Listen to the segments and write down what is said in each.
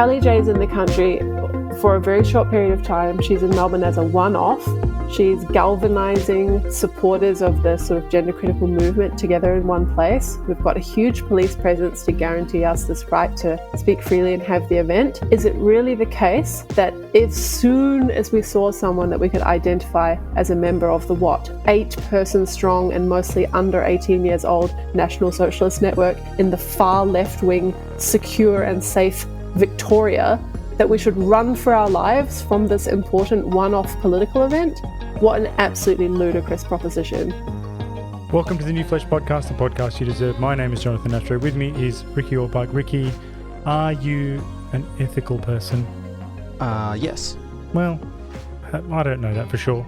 Kellie-Jay is in the country for a very short period of time. She's in Melbourne as a one-off. She's galvanizing supporters of the sort of gender critical movement together in one place. We've got a huge police presence to guarantee us this right to speak freely and have the event. Is it really the case that as soon as we saw someone that we could identify as a member of the 8-person strong and mostly under 18 years old National Socialist Network in the far left-wing, secure and safe Victoria, that we should run for our lives from this important one-off political event? What an absolutely ludicrous proposition. Welcome to the New Flesh Podcast, the podcast you deserve. My name is Jonathan Astro. With me is Ricky Allbuck. Ricky, are you an ethical person? Yes. Well, I don't know that for sure.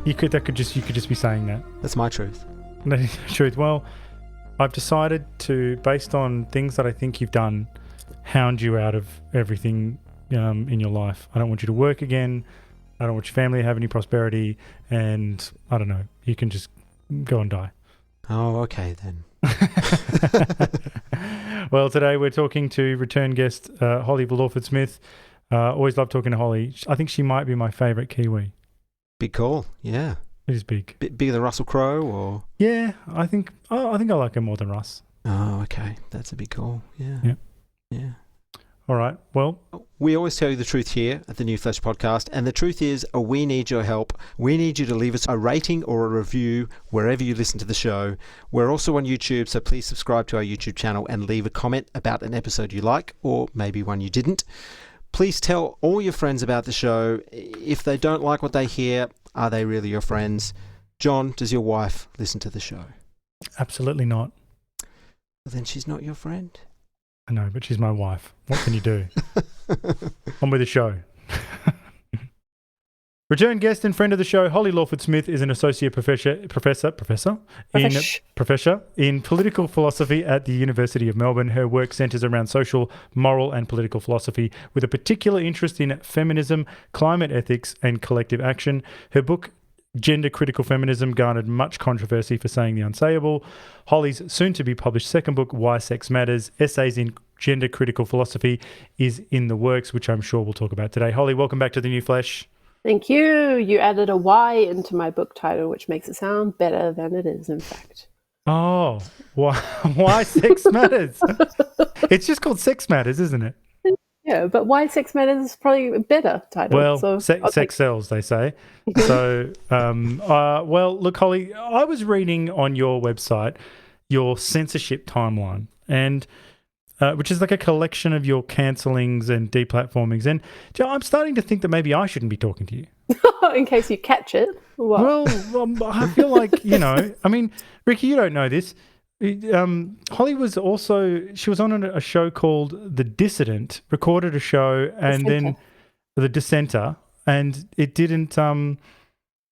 You could just be saying that. That's my truth. That is the truth. Well, I've decided to, based on things that I think you've done, hound you out of everything in your life. I don't want you to work again. I don't want your family to have any prosperity. And I don't know, you can just go and die. Oh, okay then. Well, today we're talking to return guest Holly Lawford-Smith. Always love talking to Holly. I think she might be my favourite Kiwi. Big call, yeah. It is big. Bigger than Russell Crowe, or? Yeah, I think I like her more than Russ. Oh, okay. That's a big call, yeah. Yeah. All right, well, we always tell you the truth here at the New Flesh Podcast, and the truth is we need your help. We need you to leave us a rating or a review wherever you listen to the show. We're also on YouTube, so please subscribe to our YouTube channel and leave a comment about an episode you like, or maybe one you didn't. Please tell all your friends about the show. If they don't like what they hear, are they really your friends? John, does your wife listen to the show? Absolutely not. Well, then she's not your friend. I know, but she's my wife. What can you do? On with the show. Return guest and friend of the show, Holly Lawford-Smith is an associate professor in political philosophy at the University of Melbourne. Her work centres around social, moral and political philosophy with a particular interest in feminism, climate ethics and collective action. Her book, Gender Critical Feminism, garnered much controversy for saying the unsayable. Holly's soon-to-be-published second book, Why Sex Matters, Essays in Gender Critical Philosophy, is in the works, which I'm sure we'll talk about today. Holly, welcome back to The New Flesh. Thank you. You added a Y into my book title, which makes it sound better than it is, in fact. Oh, why Sex Matters? It's just called Sex Matters, isn't it? Yeah, but Why Sex Matters is probably a better title. Well, so sex sells, they say. So, well, look, Holly, I was reading on your website your censorship timeline, and which is like a collection of your cancellings and deplatformings. And I'm starting to think that maybe I shouldn't be talking to you. In case you catch it. What? Well, I feel like, I mean, Ricky, you don't know this. Holly was she was on a show called The Dissident, recorded a show, and then The Dissenter, and it didn't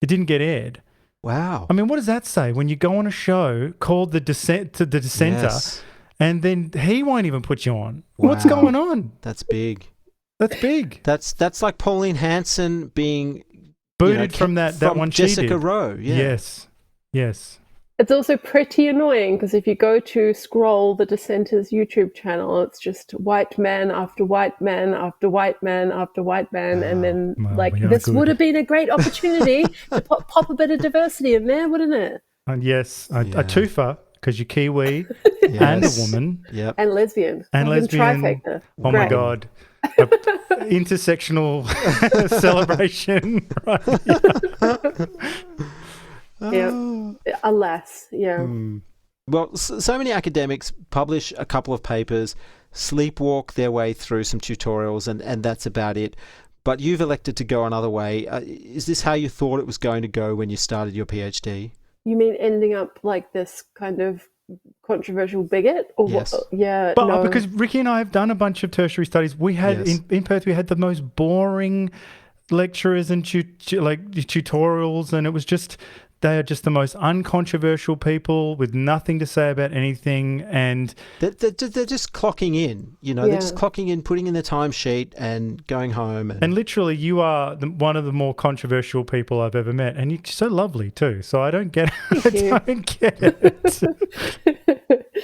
get aired. Wow. I mean, what does that say when you go on a show called The Dissenter, yes. and then he won't even put you on? Wow. What's going on? That's big. That's big. That's like Pauline Hanson being booted from that one she Jessica did. Rowe. Yeah. Yes. It's also pretty annoying because if you go to scroll the Dissenter's YouTube channel, it's just white man after white man after white man after white man. And then this would have been a great opportunity to pop a bit of diversity in there, wouldn't it? And yes, a twofer, because you're Kiwi and a woman. Yep. And lesbian. And lesbian. Trifecta. Oh my God. Intersectional celebration. Right. Yeah. Alas, yeah. Well, so many academics publish a couple of papers, sleepwalk their way through some tutorials, and that's about it. But you've elected to go another way. Is this how you thought it was going to go when you started your PhD? You mean ending up like this kind of controversial bigot? Or yes. What? Yeah. But no. Because Ricky and I have done a bunch of tertiary studies. We had in Perth, we had the most boring lecturers and tutorials, and it was just... They are just the most uncontroversial people with nothing to say about anything, and they're just clocking in. They're just clocking in, putting in their timesheet, and going home. And literally, you are one of the more controversial people I've ever met, and you're so lovely too. So I don't get it. I don't get it.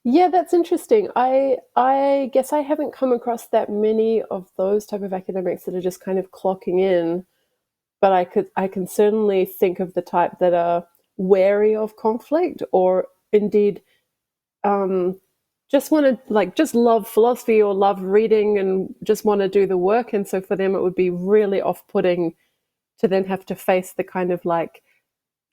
Yeah, that's interesting. I guess I haven't come across that many of those type of academics that are just kind of clocking in, but I can certainly think of the type that are wary of conflict or indeed um, just want to like just love philosophy or love reading and just want to do the work. And so for them, it would be really off-putting to then have to face the kind of like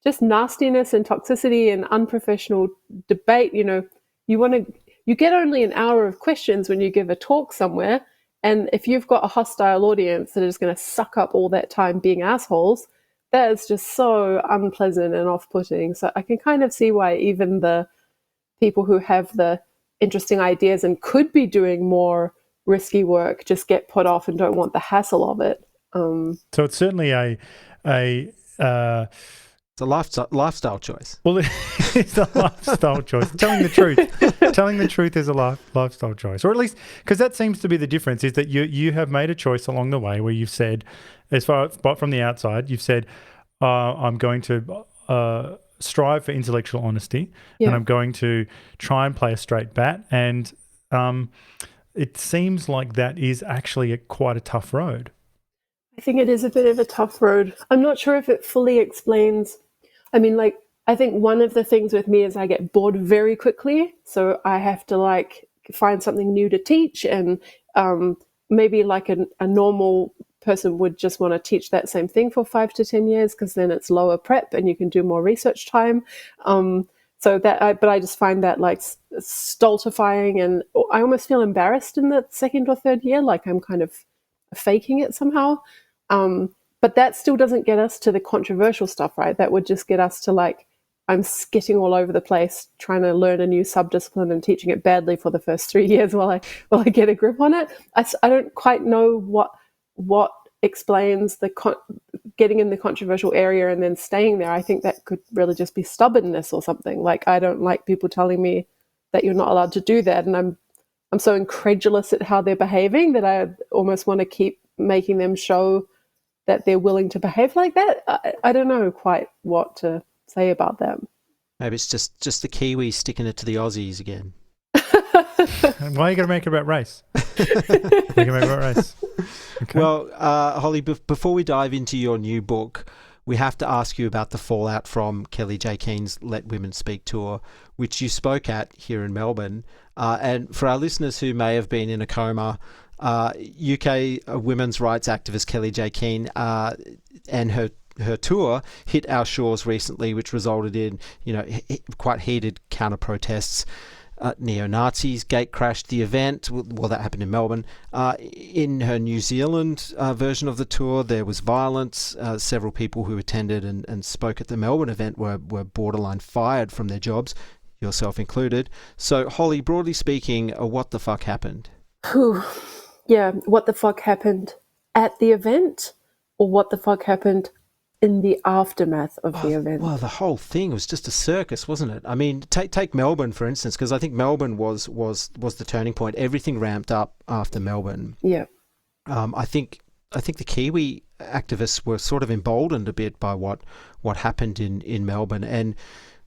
just nastiness and toxicity and unprofessional debate. You want to you get only an hour of questions when you give a talk somewhere, and if you've got a hostile audience that is going to suck up all that time being assholes, that is just so unpleasant and off-putting. So I can kind of see why even the people who have the interesting ideas and could be doing more risky work just get put off and don't want the hassle of it. So it's certainly a It's a lifestyle choice. well, it's a lifestyle choice. Telling the truth is a lifestyle choice, or at least because that seems to be the difference. Is that you have made a choice along the way where you've said, as far but from the outside, you've said, I'm going to strive for intellectual honesty, and I'm going to try and play a straight bat. And it seems like that is actually quite a tough road. I think it is a bit of a tough road. I'm not sure if it fully explains. I mean, like, I think one of the things with me is I get bored very quickly. So I have to like find something new to teach. And maybe like a normal person would just want to teach that same thing for 5 to 10 years because then it's lower prep and you can do more research time. But I just find that like stultifying, and I almost feel embarrassed in the second or third year, like I'm kind of faking it somehow. But that still doesn't get us to the controversial stuff, right? That would just get us to like, I'm skitting all over the place trying to learn a new subdiscipline and teaching it badly for the first 3 years while I get a grip on it. I don't quite know what explains the getting in the controversial area and then staying there. I think that could really just be stubbornness or something. Like, I don't like people telling me that you're not allowed to do that, and I'm so incredulous at how they're behaving that I almost want to keep making them show that they're willing to behave like that. I don't know quite what to say about that. Maybe it's just the Kiwis sticking it to the Aussies again. Why are you going to make it about race? Okay. Well, Holly, before we dive into your new book, we have to ask you about the fallout from Kellie-Jay Keen's Let Women Speak tour, which you spoke at here in Melbourne. And for our listeners who may have been in a coma, UK women's rights activist Kellie-Jay Keen and her tour hit our shores recently, which resulted in quite heated counter protests. Neo-Nazis gate-crashed the event. Well, that happened in Melbourne. In her New Zealand version of the tour, there was violence. Several people who attended and spoke at the Melbourne event were borderline fired from their jobs, yourself included. So, Holly, broadly speaking, what the fuck happened? Yeah, what the fuck happened at the event, or what the fuck happened in the aftermath of the event? Well, the whole thing was just a circus, wasn't it? I mean, take Melbourne, for instance, because I think Melbourne was the turning point. Everything ramped up after Melbourne. Yeah. I think the Kiwi activists were sort of emboldened a bit by what happened in Melbourne, and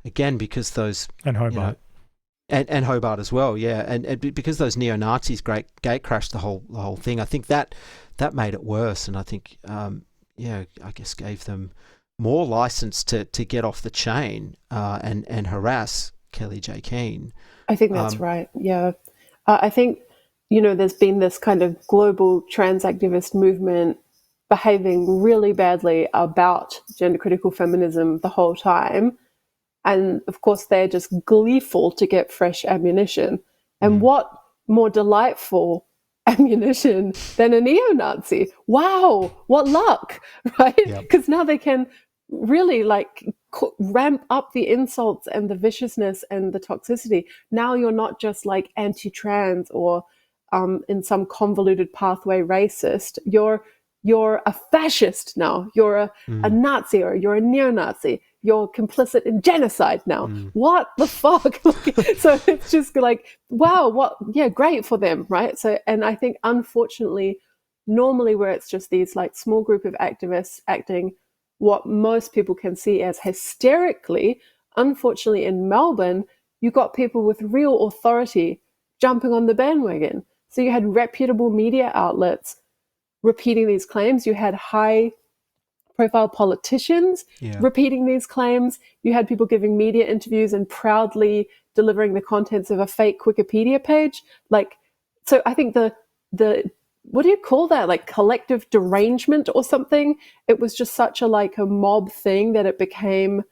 again because those and Hobart. And Hobart as well, yeah, and because those neo-Nazis gate crashed the whole thing. I think that made it worse, and I think I guess gave them more license to get off the chain and harass Kellie-Jay Keen. I think that's right. Yeah, I think there's been this kind of global trans activist movement behaving really badly about gender critical feminism the whole time. And of course, they're just gleeful to get fresh ammunition. And what more delightful ammunition than a neo-Nazi? Wow, what luck, right? Because now they can really like ramp up the insults and the viciousness and the toxicity. Now you're not just like anti-trans or in some convoluted pathway racist. You're a fascist now. You're a Nazi, or you're a neo-Nazi. You're complicit in genocide now. What the fuck? So it's just like, wow, great for them, right? So, and I think unfortunately, normally where it's just these like small group of activists acting what most people can see as hysterically, unfortunately in Melbourne, you got people with real authority jumping on the bandwagon. So you had reputable media outlets repeating these claims. You had high-profile politicians repeating these claims. You had people giving media interviews and proudly delivering the contents of a fake Wikipedia page. So I think the what do you call that? Like collective derangement or something? It was just such a mob thing that it became,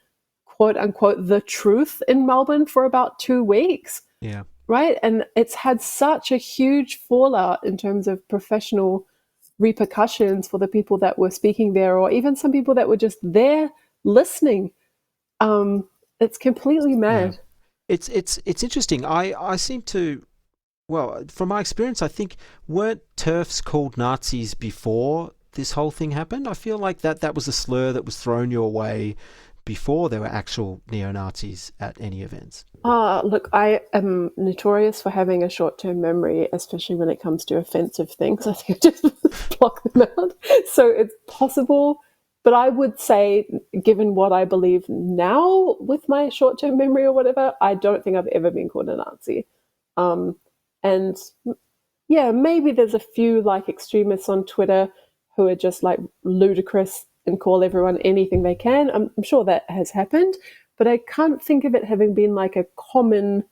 quote unquote, the truth in Melbourne for about 2 weeks. Yeah. Right. And it's had such a huge fallout in terms of professional repercussions for the people that were speaking there, or even some people that were just there listening. It's completely mad. Yeah. It's interesting. I seem to, well, from my experience, I think weren't TERFs called Nazis before this whole thing happened? I feel like that was a slur that was thrown your way before there were actual neo-Nazis at any events. Look, I am notorious for having a short-term memory, especially when it comes to offensive things. I think I just block them out. So it's possible, but I would say, given what I believe now with my short-term memory or whatever, I don't think I've ever been called a Nazi. And yeah, maybe there's a few extremists on Twitter who are just ludicrous and call everyone anything they can. I'm sure that has happened, but I can't think of it having been a common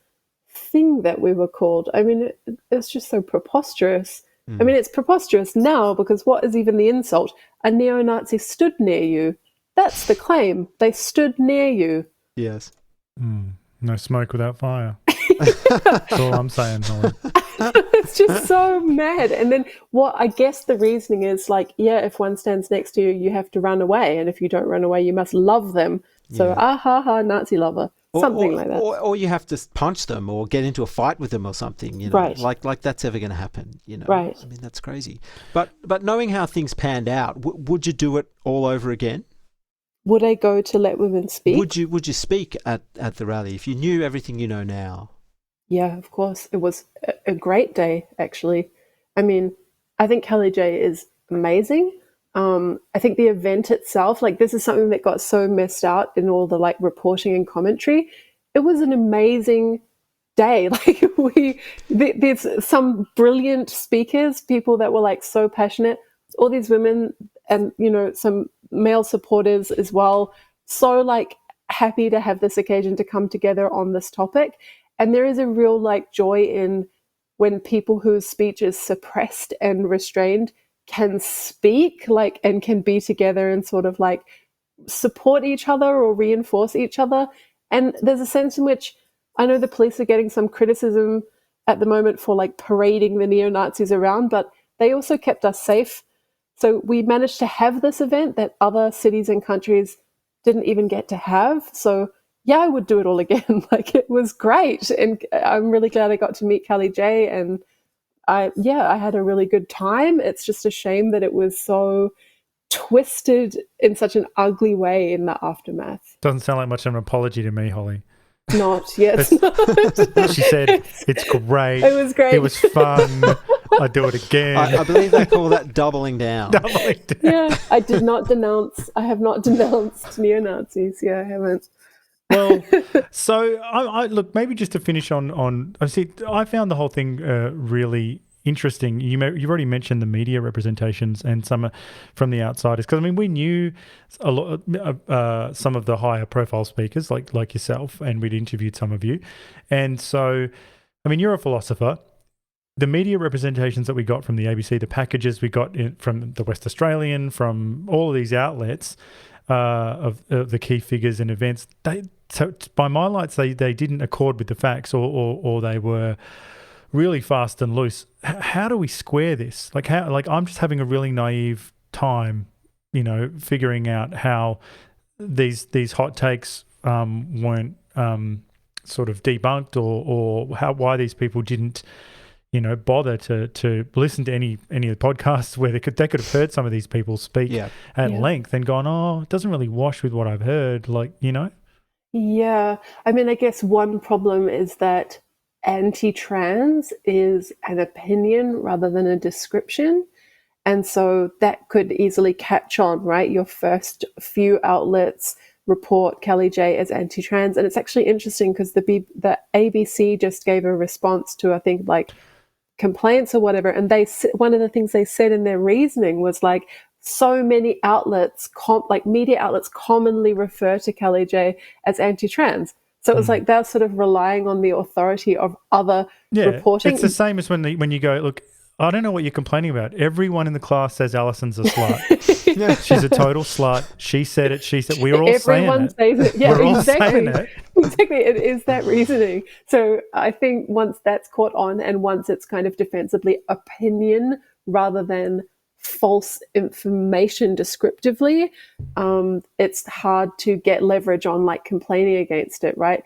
thing that we were called. I mean, it's just so preposterous. I mean, it's preposterous now because what is even the insult? A neo-Nazi stood near you. That's the claim. They stood near you. Yes. No smoke without fire. That's all I'm saying, Holly. It's just so mad. And then what I guess the reasoning is if one stands next to you, you have to run away. And if you don't run away, you must love them. So, Nazi lover. Something like that. Or you have to punch them or get into a fight with them or something, Right. like that's ever going to happen, Right. I mean, that's crazy. But knowing how things panned out, would you do it all over again? Would I go to let women speak? Would you speak at the rally if you knew everything you know now? Yeah, of course. It was a great day, actually. I mean, I think Kellie-Jay is amazing. I think the event itself, this is something that got so missed out in all the reporting and commentary. It was an amazing day. There's some brilliant speakers, people that were so passionate. All these women and some male supporters as well. So happy to have this occasion to come together on this topic. And there is a real joy in when people whose speech is suppressed and restrained can speak and can be together and sort of support each other or reinforce each other. And there's a sense in which I know the police are getting some criticism at the moment for parading the neo-Nazis around, but they also kept us safe. So we managed to have this event that other cities and countries didn't even get to have. So yeah, I would do it all again. It was great. And I'm really glad I got to meet Kellie-Jay, and I had a really good time. It's just a shame that it was so twisted in such an ugly way in the aftermath. Doesn't sound like much of an apology to me, Holly. Not yet. She said, it's great. It was great. It was fun. I'd do it again. I believe they call that doubling down. Doubling down. Yeah, I have not denounced neo-Nazis. Yeah, I haven't. Well, so I look, maybe just to finish on I found the whole thing really interesting. You already mentioned the media representations and some from the outsiders, because I mean we knew a lot some of the higher profile speakers like yourself, and we'd interviewed some of you, and so I mean you're a philosopher. The media representations that we got from the ABC, the packages we got from the West Australian, from all of these outlets of the key figures and events, so by my lights, they didn't accord with the facts, or they were really fast and loose. How do we square this? I'm just having a really naive time, figuring out how these hot takes weren't sort of debunked, or why these people didn't bother to listen to any of the podcasts where they could have heard some of these people speak at length and gone, oh, it doesn't really wash with what I've heard, Yeah, I mean, I guess one problem is that anti-trans is an opinion rather than a description. And so that could easily catch on, right? Your first few outlets report Kellie-Jay as anti-trans. And it's actually interesting because the ABC just gave a response to, I think, like complaints or whatever, and one of the things they said in their reasoning was like, so many outlets, like media outlets, commonly refer to Kellie-Jay as anti-trans. So it was like they're sort of relying on the authority of other reporting. It's the same as when you go, look, I don't know what you're complaining about. Everyone in the class says Alison's a slut. She's a total slut. She said it. She said, we're all Everyone saying says it. Yeah, we're exactly. all saying it. Exactly. It is that reasoning. So I think once that's caught on and once it's kind of defensively opinion rather than false information descriptively, it's hard to get leverage on like complaining against it, right?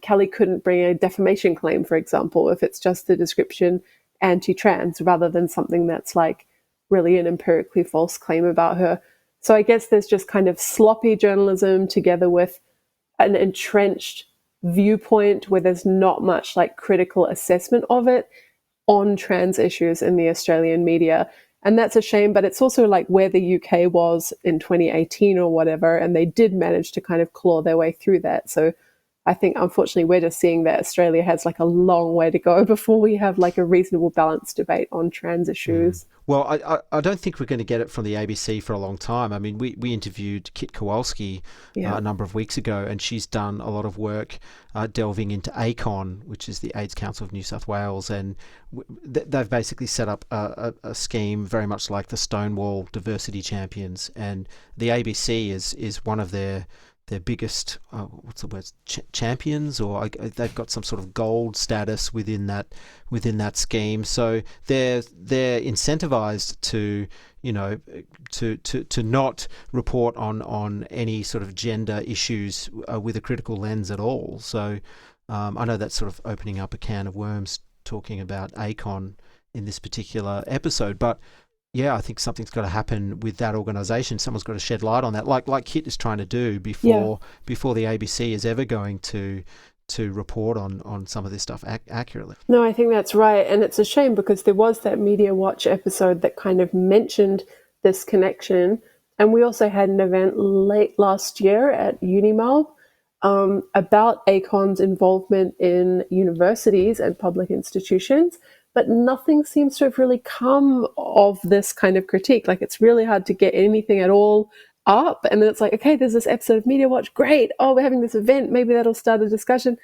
Kelly couldn't bring a defamation claim, for example, if it's just the description anti-trans rather than something that's like really an empirically false claim about her. So I guess there's just kind of sloppy journalism together with an entrenched viewpoint where there's not much like critical assessment of it on trans issues in the Australian media. And that's a shame, but it's also like where the UK was in 2018 or whatever, and they did manage to kind of claw their way through that. So I think, unfortunately, we're just seeing that Australia has like a long way to go before we have like a reasonable balanced debate on trans issues. Well, I don't think we're going to get it from the ABC for a long time. I mean, we interviewed Kit Kowalski a number of weeks ago, and she's done a lot of work delving into ACON, which is the AIDS Council of New South Wales, and they've basically set up a scheme very much like the Stonewall Diversity Champions, and the ABC is one of their biggest, champions, or they've got some sort of gold status within that scheme. So they're incentivized to, to not report on any sort of gender issues with a critical lens at all. So I know that's sort of opening up a can of worms talking about ACON in this particular episode, but yeah, I think something's got to happen with that organisation. Someone's got to shed light on that, like Kit is trying to do before the ABC is ever going to report on some of this stuff accurately. No, I think that's right. And it's a shame because there was that Media Watch episode that kind of mentioned this connection. And we also had an event late last year at UniMel about ACON's involvement in universities and public institutions. But nothing seems to have really come of this kind of critique. Like, it's really hard to get anything at all up. And then it's like, okay, there's this episode of Media Watch. Great. Oh, we're having this event. Maybe that'll start a discussion.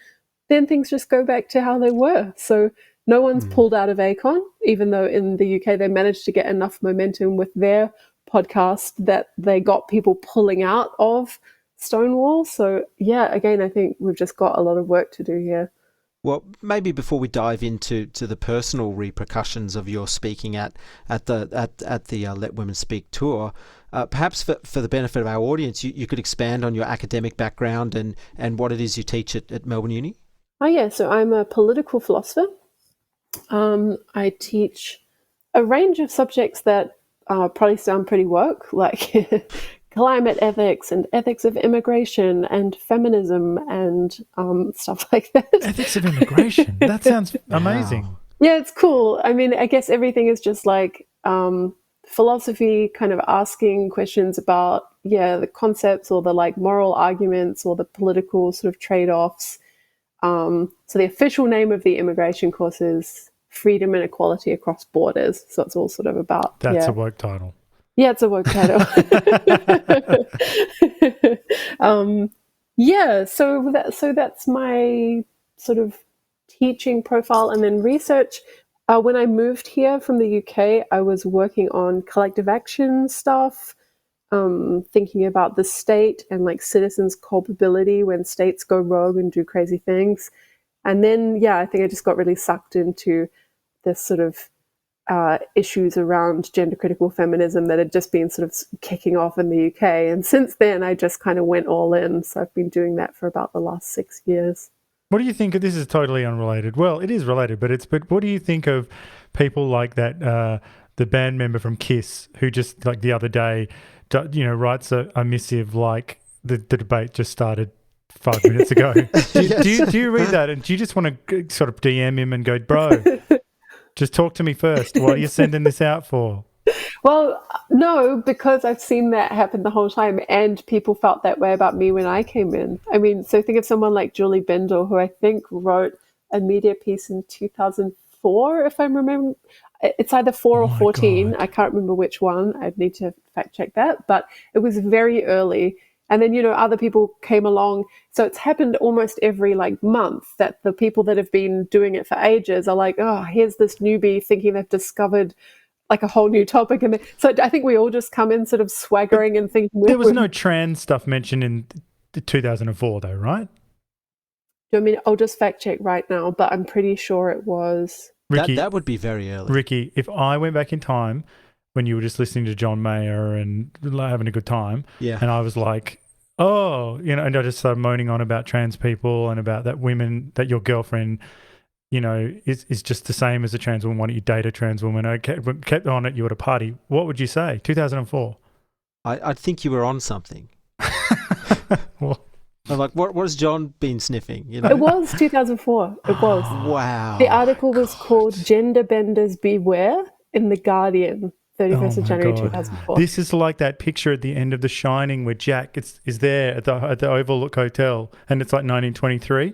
Then things just go back to how they were. So no one's pulled out of ACON, even though in the UK they managed to get enough momentum with their podcast that they got people pulling out of Stonewall. So yeah, again, I think we've just got a lot of work to do here. Well, maybe before we dive into the personal repercussions of your speaking at the Let Women Speak tour, perhaps for the benefit of our audience, you could expand on your academic background and what it is you teach at Melbourne Uni. Oh yeah, so I'm a political philosopher. I teach a range of subjects that probably sound pretty woke, like climate ethics and ethics of immigration and feminism and stuff like that. Ethics of immigration? That sounds amazing. Wow. Yeah, it's cool. I mean, I guess everything is just like philosophy, kind of asking questions about, the concepts or the like moral arguments or the political sort of trade-offs. So the official name of the immigration course is Freedom and Equality Across Borders. So it's all sort of about... That's a woke title. Yeah, it's a woke title. So that's my sort of teaching profile. And then research. When I moved here from the UK, I was working on collective action stuff, thinking about the state and like citizens' culpability when states go rogue and do crazy things. And then, I think I just got really sucked into this sort of issues around gender critical feminism that had just been sort of kicking off in the UK. And since then, I just kind of went all in. So I've been doing that for about the last 6 years. What do you think of this? Is totally unrelated. Well, it is related, but what do you think of people like that, the band member from Kiss, who just like the other day, writes a missive like the debate just started 5 minutes ago. Do you read that and do you just want to sort of DM him and go, bro, just talk to me first. What are you sending this out for? Well, no, because I've seen that happen the whole time, and people felt that way about me when I came in. I mean, so think of someone like Julie Bindel, who I think wrote a media piece in 2004, if I'm remembering. It's either 4 or 14. God. I can't remember which one. I'd need to fact check that. But it was very early. And then, other people came along. So it's happened almost every month that the people that have been doing it for ages are like, oh, here's this newbie thinking they've discovered a whole new topic. And so I think we all just come in sort of swaggering and thinking. There was no trans stuff mentioned in 2004 though, right? I mean, I'll just fact check right now, but I'm pretty sure it was. Ricky, that would be very early. Ricky, if I went back in time when you were just listening to John Mayer and having a good time, and I was like, oh, and I just started moaning on about trans people and about that that your girlfriend, is just the same as a trans woman. Why don't you date a trans woman? I kept on at you at a party. What would you say? 2004. I think you were on something. Well, I'm like, what has John been sniffing? It was 2004. It was. Wow. The article was called "Gender Benders Beware" in The Guardian, 31st of January 2004. This is like that picture at the end of The Shining where Jack is there at the Overlook Hotel, and it's like 1923,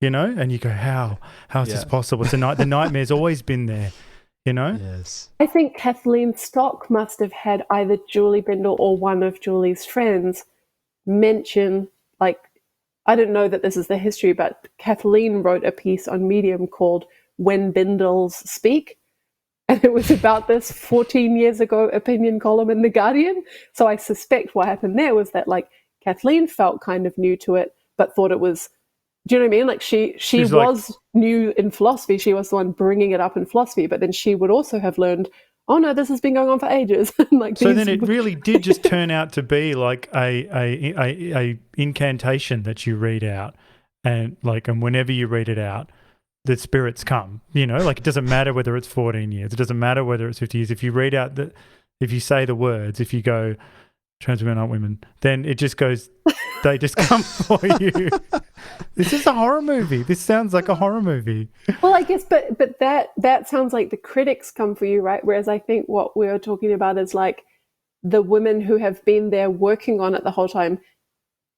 and you go, how is this possible? It's the nightmare's always been there, Yes. I think Kathleen Stock must have had either Julie Bindel or one of Julie's friends mention, I don't know that this is the history, but Kathleen wrote a piece on Medium called "When Bindels Speak," and it was about this 14 years ago opinion column in The Guardian. So I suspect what happened there was that Kathleen felt kind of new to it, but thought it was, do you know what I mean? She was new in philosophy. She was the one bringing it up in philosophy, but then she would also have learned, oh no, this has been going on for ages. So then it really did just turn out to be like a incantation that you read out, and whenever you read it out, the spirits come. It doesn't matter whether it's 14 years, it doesn't matter whether it's 50 years. If you read out if you say the words, if you go, trans women aren't women, then it just goes, they just come for you. This is a horror movie. This sounds like a horror movie. Well, I guess, but that sounds like the critics come for you, right? Whereas I think what we're talking about is the women who have been there working on it the whole time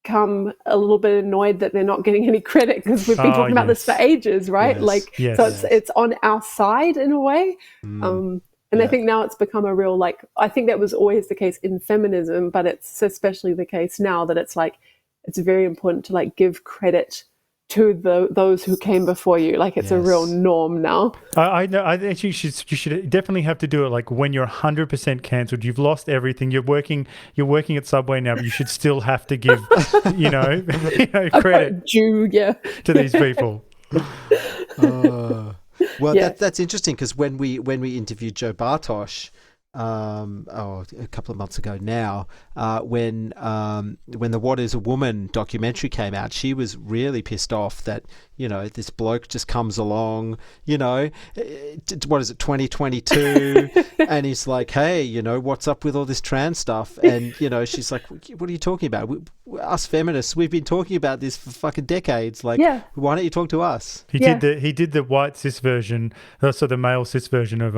come a little bit annoyed that they're not getting any credit because we've been talking about this for ages, right? Yes. So it's on our side in a way. I think now it's become a real, I think that was always the case in feminism, but it's especially the case now that it's it's very important to give credit to those who came before you. It's a real norm now. I know. I think you should definitely have to do it when you're 100% cancelled. You've lost everything. You're working at Subway now, but you should still have to give credit to these people. Well, that's interesting because when we interviewed Joe Bartosh, a couple of months ago now, when the "What Is a Woman" documentary came out, she was really pissed off that this bloke just comes along, what is it, 2022, and he's like, hey, what's up with all this trans stuff? And she's like, what are you talking about? Us feminists, we've been talking about this for fucking decades. Why don't you talk to us? He did the white cis version, so the male cis version of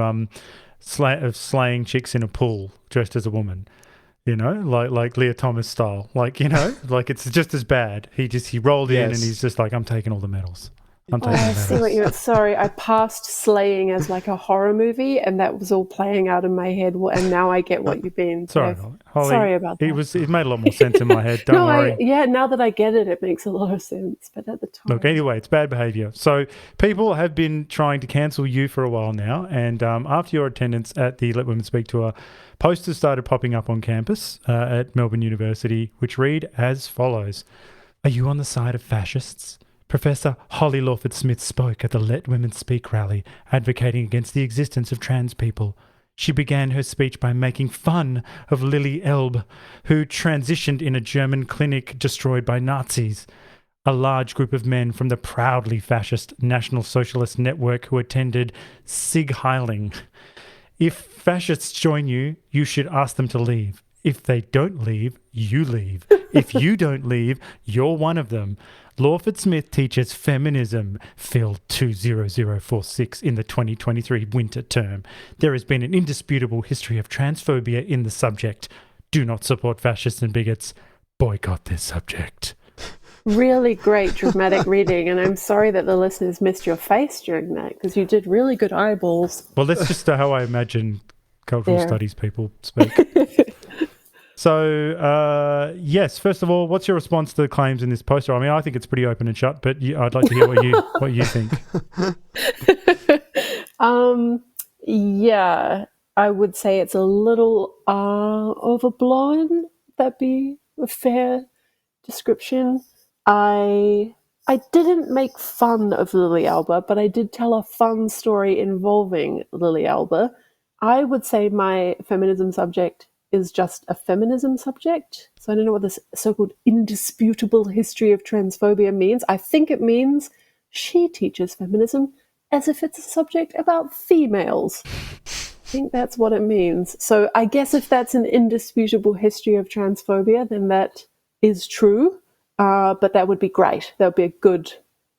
slaying chicks in a pool dressed as a woman, like Leah Thomas style, it's just as bad. He rolled in and he's just like, I'm taking all the medals. I see what you meant. Sorry, I passed slaying as a horror movie, and that was all playing out in my head. And now I get what you've been. Sorry, Holly, sorry about that. It made a lot more sense in my head. Don't worry. Now that I get it, it makes a lot of sense. But at the time, look, anyway, it's bad behaviour. So people have been trying to cancel you for a while now, and after your attendance at the Let Women Speak tour, posters started popping up on campus at Melbourne University, which read as follows: "Are you on the side of fascists?" Professor Holly Lawford-Smith spoke at the Let Women Speak rally, advocating against the existence of trans people. She began her speech by making fun of Lily Elbe, who transitioned in a German clinic destroyed by Nazis. A large group of men from the proudly fascist National Socialist Network who attended Sig Heiling. If fascists join you, you should ask them to leave. If they don't leave, you leave. If you don't leave, you're one of them. Lawford-Smith teaches feminism, Phil 20046 in the 2023 winter term. There has been an indisputable history of transphobia in the subject. Do not support fascists and bigots. Boycott this subject. Really great dramatic reading, and I'm sorry that the listeners missed your face during that, because you did really good eyeballs. Well, that's just how I imagine cultural studies people speak. So, yes, first of all, what's your response to the claims in this poster? I mean, I think it's pretty open and shut, but I'd like to hear what you think. Yeah, I would say it's a little overblown. That'd be a fair description. I didn't make fun of Lily Alba, but I did tell a fun story involving Lily Alba. I would say my feminism subject is just a feminism subject. So I don't know what this so-called indisputable history of transphobia means. I think it means she teaches feminism as if it's a subject about females. I think that's what it means. So I guess if that's an indisputable history of transphobia, then that is true. But that would be great. That would be a good,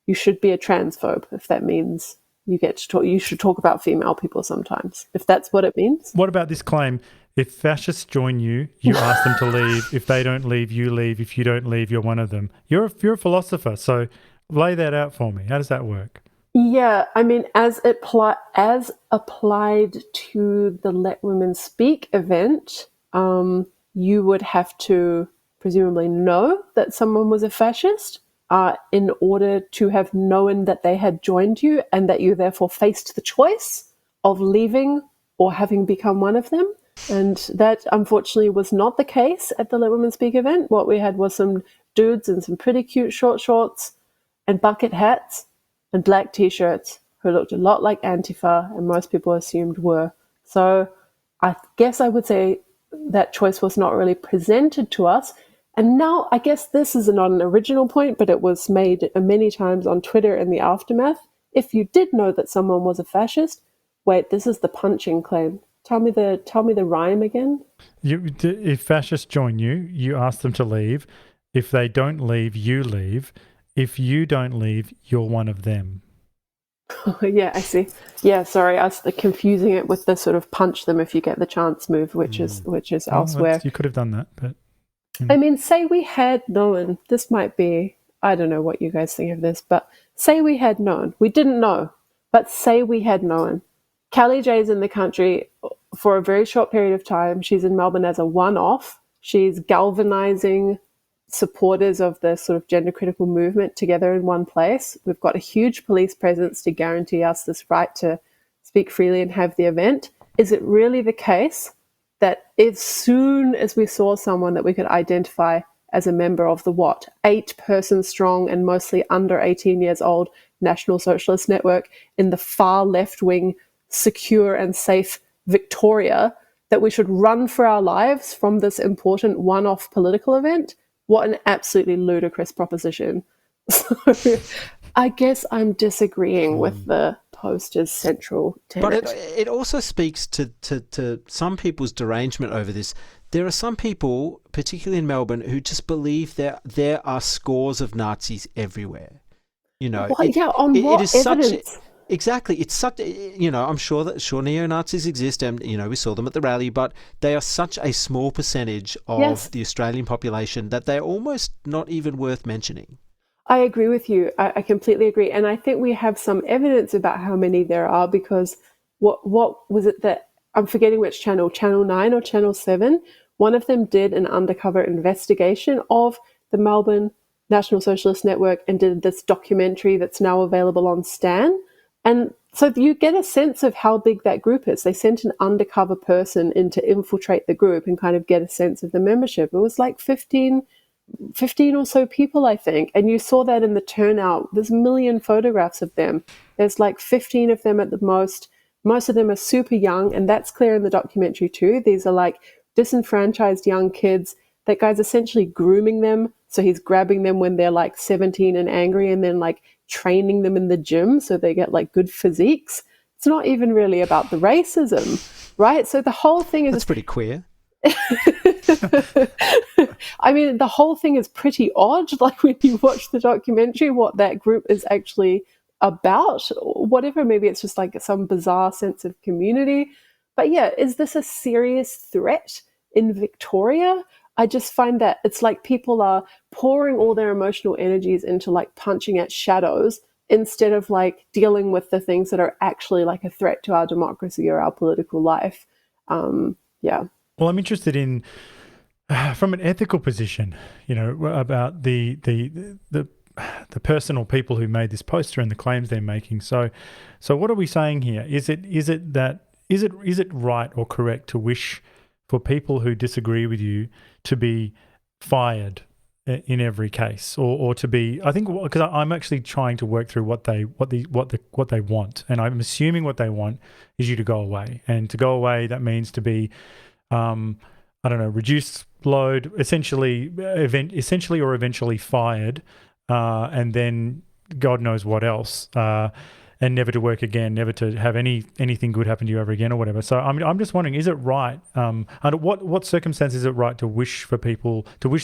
you should be a transphobe if that means you get to talk, you should talk about female people sometimes, if that's what it means. What about this claim? If fascists join you, you ask them to leave. If they don't leave, you leave. If you don't leave, you're one of them. You're a philosopher, so lay that out for me. How does that work? Yeah, I mean, as applied to the Let Women Speak event, you would have to presumably know that someone was a fascist in order to have known that they had joined you and that you therefore faced the choice of leaving or having become one of them. And that, unfortunately, was not the case at the Let Women Speak event. What we had was some dudes in some pretty cute short shorts and bucket hats and black T-shirts who looked a lot like Antifa, and most people assumed were. So I guess I would say that choice was not really presented to us. And now I guess this is not an original point, but it was made many times on Twitter in the aftermath. If you did know that someone was a fascist, wait, this is the punching claim. Tell me the rhyme again. If fascists join you, you ask them to leave. If they don't leave, you leave. If you don't leave, you're one of them. Yeah, I see. Yeah, sorry, I was confusing it with the sort of punch them if you get the chance move, which is elsewhere. You could have done that, but I mean, say we had known. This might be, I don't know what you guys think of this, but say we had known. We didn't know, but say we had known. Kellie-Jay is in the country for a very short period of time. She's in Melbourne as a one-off. She's galvanizing supporters of the sort of gender critical movement together in one place. We've got a huge police presence to guarantee us this right to speak freely and have the event. Is it really the case that as soon as we saw someone that we could identify as a member of the 8-person strong and mostly under 18 years old National Socialist Network in the far left-wing secure and safe Victoria, that we should run for our lives from this important one-off political event? What an absolutely ludicrous proposition. So I guess I'm disagreeing with the poster's central tenet. But it also speaks to some people's derangement over this. There are some people, particularly in Melbourne, who just believe there are scores of Nazis everywhere. You know, what evidence? Exactly. It's such, I'm sure neo-Nazis exist and, we saw them at the rally, but they are such a small percentage of the Australian population that they're almost not even worth mentioning. I agree with you. I completely agree. And I think we have some evidence about how many there are, because what was it that, I'm forgetting which channel, Channel 9 or Channel 7, one of them did an undercover investigation of the Melbourne National Socialist Network and did this documentary that's now available on Stan. And so you get a sense of how big that group is. They sent an undercover person in to infiltrate the group and kind of get a sense of the membership. It was like 15 or so people, I think. And you saw that in the turnout. There's a million photographs of them. There's like 15 of them at the most. Most of them are super young, and that's clear in the documentary too. These are like disenfranchised young kids. That guy's essentially grooming them. So he's grabbing them when they're like 17 and angry, and then like training them in the gym so they get like good physiques. It's not even really about the racism, right? So the whole thing is... That's pretty queer. I mean, the whole thing is pretty odd. Like when you watch the documentary, what that group is actually about, or whatever. Maybe it's just like some bizarre sense of community. But yeah, is this a serious threat in Victoria? I just find that it's like people are pouring all their emotional energies into like punching at shadows instead of like dealing with the things that are actually like a threat to our democracy or our political life. Yeah. Well, I'm interested in, from an ethical position, about the person or people who made this poster and the claims they're making. So what are we saying here? Is it right or correct to wish for people who disagree with you to be fired in every case, or to be? I think because I'm actually trying to work through what they want, and I'm assuming what they want is you to go away, and to go away that means to be, reduced load, essentially or eventually fired, and then God knows what else. And never to work again, never to have anything good happen to you ever again, or whatever. So I'm just wondering, is it right? Under what circumstances is it right to wish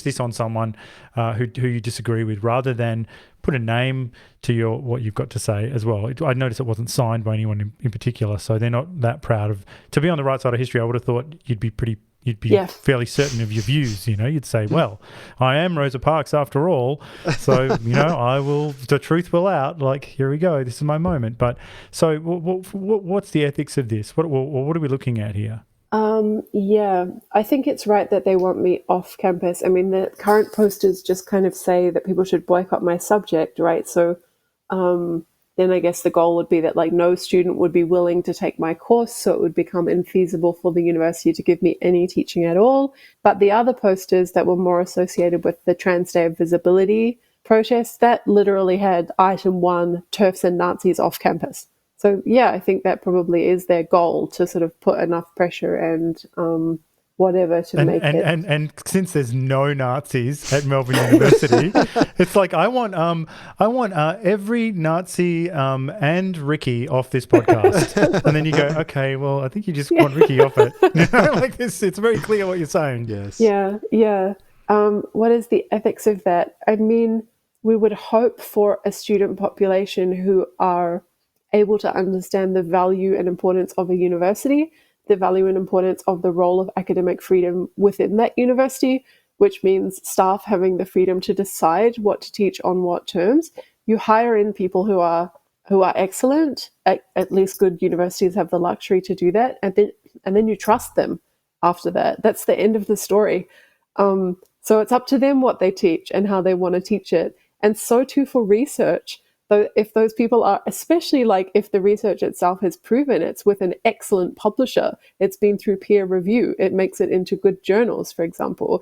this on someone who you disagree with, rather than put a name to what you've got to say as well? I noticed it wasn't signed by anyone in particular, so they're not that proud of. To be on the right side of history, I would have thought you'd be fairly certain of your views. You'd say, well, I am Rosa Parks after all, so the truth will out. Like, here we go, this is my moment. But so, what's the ethics of this? What are we looking at here? Yeah, I think it's right that they want me off campus. I mean, the current posters just kind of say that people should boycott my subject, right? So, then I guess the goal would be that like no student would be willing to take my course, so it would become infeasible for the university to give me any teaching at all. But the other posters that were more associated with the Trans Day of Visibility protests, that literally had item 1, TERFs and Nazis off campus. So yeah, I think that probably is their goal, to sort of put enough pressure and whatever to make it. And since there's no Nazis at Melbourne University, it's like I want every Nazi and Ricky off this podcast, and then you go, okay, well, I think you just want Ricky off it. Like this, it's very clear what you're saying. Yes. Yeah. What is the ethics of that? I mean, we would hope for a student population who are able to understand the value and importance of a university, the value and importance of the role of academic freedom within that university, which means staff having the freedom to decide what to teach on what terms. You hire in people who are excellent. At least good universities have the luxury to do that, and then you trust them after that. That's the end of the story. So it's up to them what they teach and how they want to teach it. And so too for research. So if those people are, especially like if the research itself has proven it's with an excellent publisher, it's been through peer review, it makes it into good journals, for example,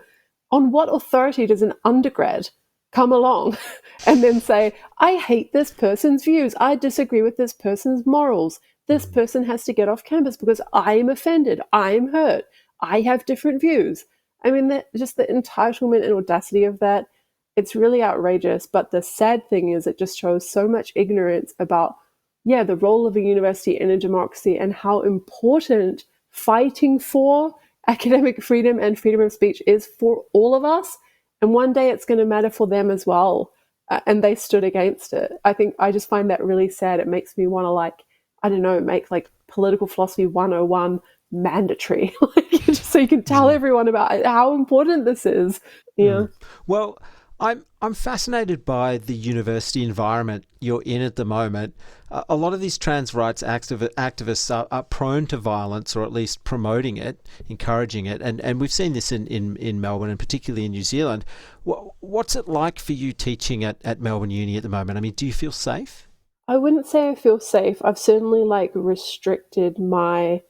on what authority does an undergrad come along and then say, I hate this person's views, I disagree with this person's morals, this person has to get off campus because I'm offended, I'm hurt, I have different views. I mean, just the entitlement and audacity of that, it's really outrageous. But the sad thing is it just shows so much ignorance about, the role of a university in a democracy and how important fighting for academic freedom and freedom of speech is for all of us. And one day it's going to matter for them as well. And they stood against it. I just find that really sad. It makes me want to make like political philosophy 101 mandatory, just so you can tell everyone about how important this is. Yeah. Well, I'm fascinated by the university environment you're in at the moment. A lot of these trans rights activists are prone to violence, or at least promoting it, encouraging it. And we've seen this in Melbourne and particularly in New Zealand. What's it like for you teaching at Melbourne Uni at the moment? I mean, do you feel safe? I wouldn't say I feel safe. I've certainly restricted my...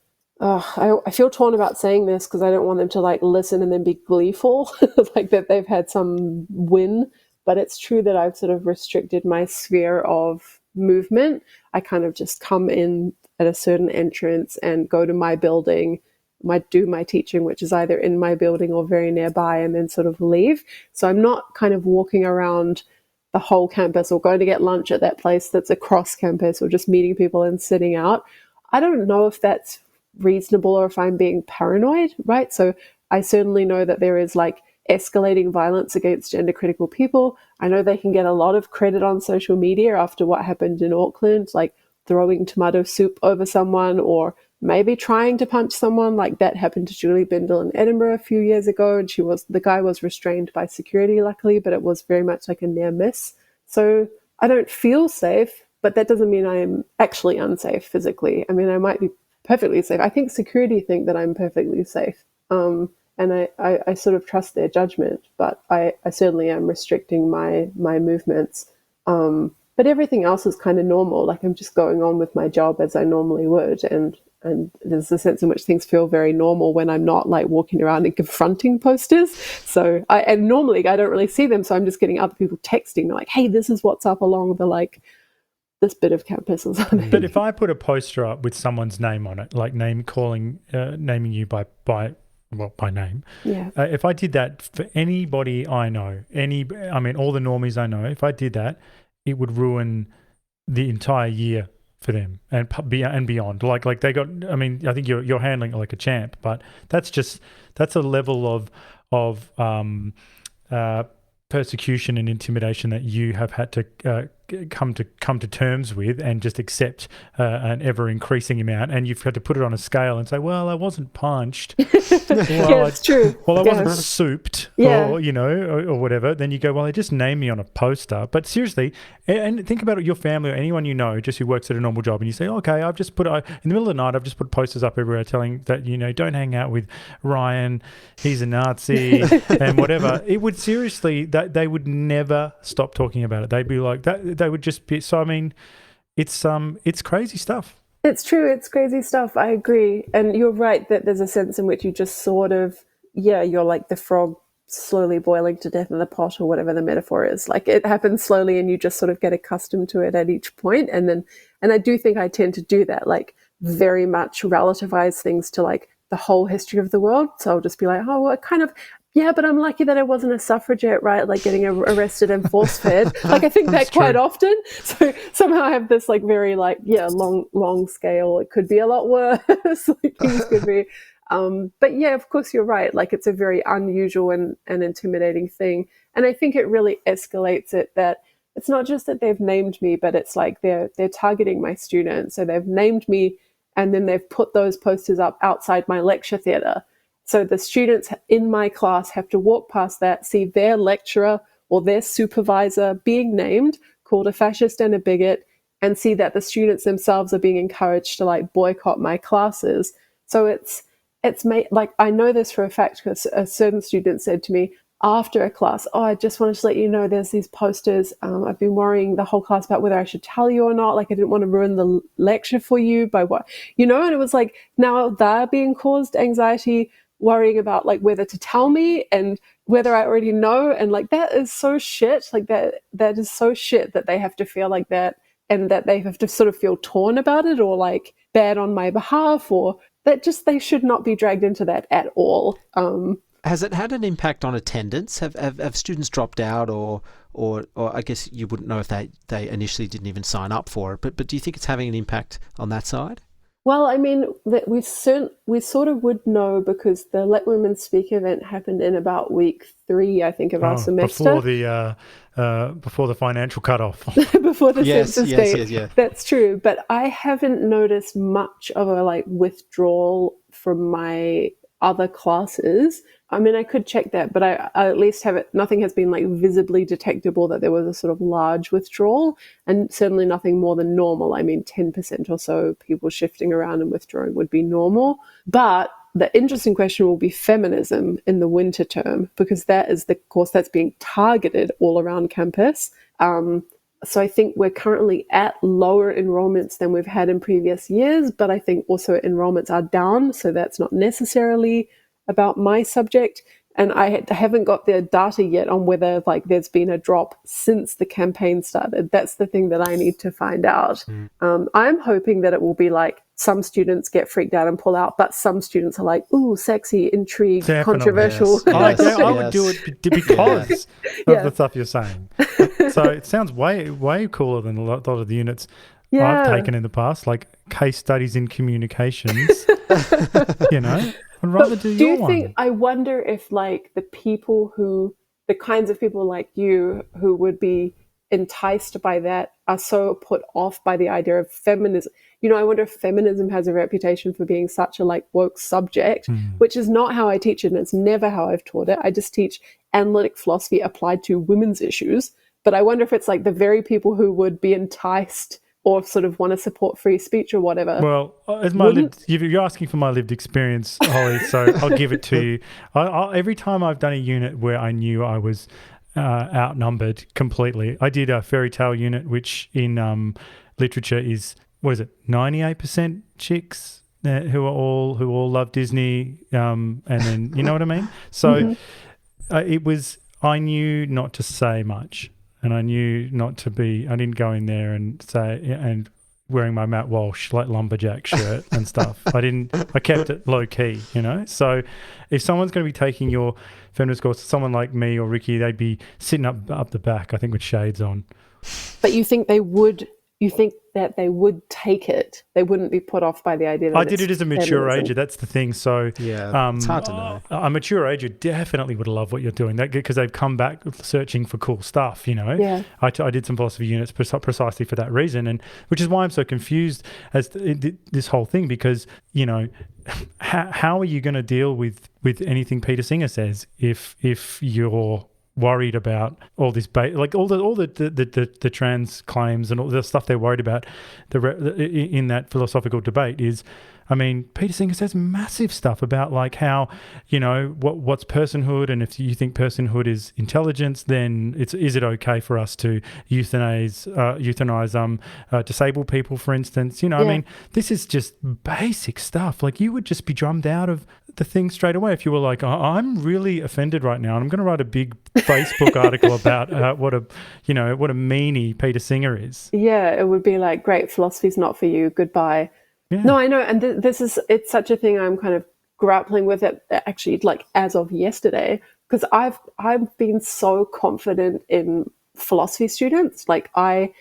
I feel torn about saying this because I don't want them to listen and then be gleeful, like that they've had some win. But it's true that I've sort of restricted my sphere of movement. I kind of just come in at a certain entrance and go to my building, do my teaching, which is either in my building or very nearby, and then sort of leave. So I'm not kind of walking around the whole campus or going to get lunch at that place that's across campus or just meeting people and sitting out. I don't know if that's reasonable or if I'm being paranoid, right? So I certainly know that there is like escalating violence against gender critical people. I know they can get a lot of credit on social media after what happened in Auckland, like throwing tomato soup over someone or maybe trying to punch someone. Like that happened to Julie Bindel in Edinburgh a few years ago, and the guy was restrained by security, luckily, but it was very much like a near miss. So I don't feel safe, but that doesn't mean I'm actually unsafe physically. I mean, I might be perfectly safe. I think security think that I'm perfectly safe. And I sort of trust their judgment, but I certainly am restricting my movements. But everything else is kind of normal. Like I'm just going on with my job as I normally would. And there's a sense in which things feel very normal when I'm not like walking around and confronting posters. So and normally I don't really see them. So I'm just getting other people texting like, hey, this is what's up along the like this bit of campus or something. But if I put a poster up with someone's name on it, like naming you by name. Yeah. If I did that for anybody I know, all the normies I know, if I did that, it would ruin the entire year for them and beyond. Like they got. I mean, I think you're handling it like a champ, but that's a level of persecution and intimidation that you have had to come to terms with and just accept an ever increasing amount, and you've had to put it on a scale and say, well, I wasn't punched. Yeah, it's true. Well, I wasn't souped, or whatever. Then you go, well, they just named me on a poster. But seriously, and think about it, your family or anyone you know just who works at a normal job, and you say, okay, I've just in the middle of the night, I've just put posters up everywhere telling that, don't hang out with Ryan, he's a Nazi, and whatever. It would seriously, that they would never stop talking about it. They'd be like, they would just be, so I mean, it's crazy stuff. It's true. It's crazy stuff. I agree. And you're right that there's a sense in which you just sort of, you're like the frog slowly boiling to death in the pot or whatever the metaphor is. Like it happens slowly and you just sort of get accustomed to it at each point. And I do think I tend to do that, like very much relativize things to like the whole history of the world. So I'll just be like, oh, well, it kind of, yeah, but I'm lucky that I wasn't a suffragette, right? Like getting arrested and force-fed. Like I think that quite often. So somehow I have this like very like, long scale. It could be a lot worse. Like things could be. But yeah, of course you're right. Like it's a very unusual and intimidating thing. And I think it really escalates it that it's not just that they've named me, but it's like they're targeting my students. So they've named me and then they've put those posters up outside my lecture theatre. So the students in my class have to walk past that, see their lecturer or their supervisor being named, called a fascist and a bigot, and see that the students themselves are being encouraged to like boycott my classes. So it's made, like, I know this for a fact because a certain student said to me after a class, oh, I just wanted to let you know there's these posters. I've been worrying the whole class about whether I should tell you or not. Like I didn't want to ruin the lecture for you by what, and it was like now they're being caused anxiety, worrying about like whether to tell me and whether I already know. And like, that is so shit. Like that is so shit that they have to feel like that and that they have to sort of feel torn about it or like bad on my behalf or that just, they should not be dragged into that at all. Has it had an impact on attendance? Have students dropped out or I guess you wouldn't know if they initially didn't even sign up for it, but do you think it's having an impact on that side? Well, I mean, we sort of would know because the Let Women Speak event happened in about week 3, I think, of our semester. Before the financial cutoff. Before the census date. Yes. That's true. But I haven't noticed much of a like withdrawal from my other classes. I mean, I could check that, but I at least have it. Nothing has been like visibly detectable that there was a sort of large withdrawal, and certainly nothing more than normal. I mean, 10% or so people shifting around and withdrawing would be normal. But the interesting question will be feminism in the winter term, because that is the course that's being targeted all around campus. So I think we're currently at lower enrollments than we've had in previous years, but I think also enrollments are down. So that's not necessarily about my subject. And I haven't got the data yet on whether like there's been a drop since the campaign started. That's the thing that I need to find out. I'm hoping that it will be like some students get freaked out and pull out, but some students are like, ooh, sexy, intrigue, controversial. Yes. I would do it because of the stuff you're saying. So it sounds way cooler than a lot of the units I've taken in the past, like case studies in communications. I'd rather do your one. Do you think, I wonder if like the kinds of people like you who would be enticed by that are so put off by the idea of feminism. I wonder if feminism has a reputation for being such a like woke subject, which is not how I teach it, and it's never how I've taught it. I just teach analytic philosophy applied to women's issues. But I wonder if it's like the very people who would be enticed or sort of want to support free speech or whatever. Well, you're asking for my lived experience, Holly, so I'll give it to you. Every time I've done a unit where I knew I was outnumbered completely, I did a fairy tale unit, which in literature is, 98% chicks who all love Disney, and then, you know what I mean? So I knew not to say much. And I knew not to I didn't go in there and wearing my Matt Walsh like lumberjack shirt and stuff. I kept it low key, So if someone's going to be taking your feminist course, someone like me or Ricky, they'd be sitting up the back, I think, with shades on. But you think that they would take it? They wouldn't be put off by the idea that I did it as a mature feminism. ager. That's the thing. So yeah, it's hard to know. A mature ager definitely would love what you're doing, because they've come back searching for cool stuff. Yeah. I did some philosophy units precisely for that reason, and which is why I'm so confused as to this whole thing, because how are you going to deal with anything Peter Singer says if you're worried about all this like all the trans claims and all the stuff they're worried about in that philosophical debate is, I mean, Peter Singer says massive stuff about like how, what's personhood, and if you think personhood is intelligence, then is it okay for us to euthanize disabled people, for instance? I mean, this is just basic stuff. Like, you would just be drummed out of the thing straight away if you were like, I'm really offended right now, and I'm going to write a big Facebook article about what a meanie Peter Singer is. Yeah, it would be like, great, philosophy's not for you, goodbye. Yeah. No, I know, and it's such a thing I'm kind of grappling with it actually, like as of yesterday, because I've been so confident in philosophy students. Like I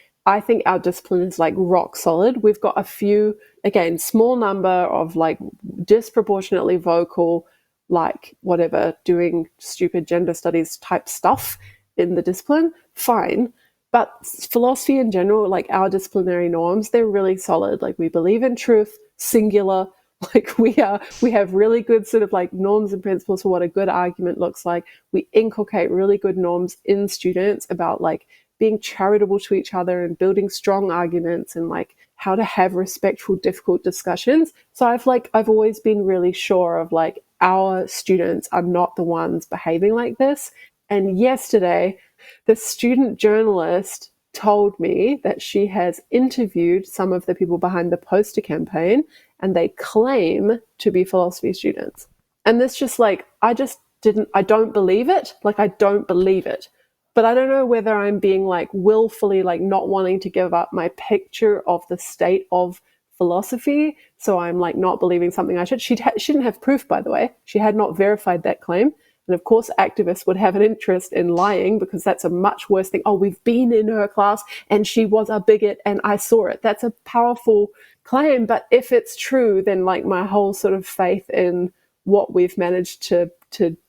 think our discipline is like rock solid. We've got a few, again, small number of like disproportionately vocal, like whatever, doing stupid gender studies type stuff in the discipline, fine. But philosophy in general, like our disciplinary norms, they're really solid. Like we believe in truth, singular. Like we have really good sort of like norms and principles for what a good argument looks like. We inculcate really good norms in students about like being charitable to each other and building strong arguments and like how to have respectful, difficult discussions. So I've always been really sure of like our students are not the ones behaving like this. And yesterday, the student journalist told me that she has interviewed some of the people behind the poster campaign, and they claim to be philosophy students. And this just like, I don't believe it. Like, I don't believe it. But I don't know whether I'm being like willfully like not wanting to give up my picture of the state of philosophy. So I'm like not believing something I should. She didn't have proof, by the way. She had not verified that claim. And of course, activists would have an interest in lying because that's a much worse thing. Oh, we've been in her class and she was a bigot and I saw it. That's a powerful claim. But if it's true, then like my whole sort of faith in what we've managed to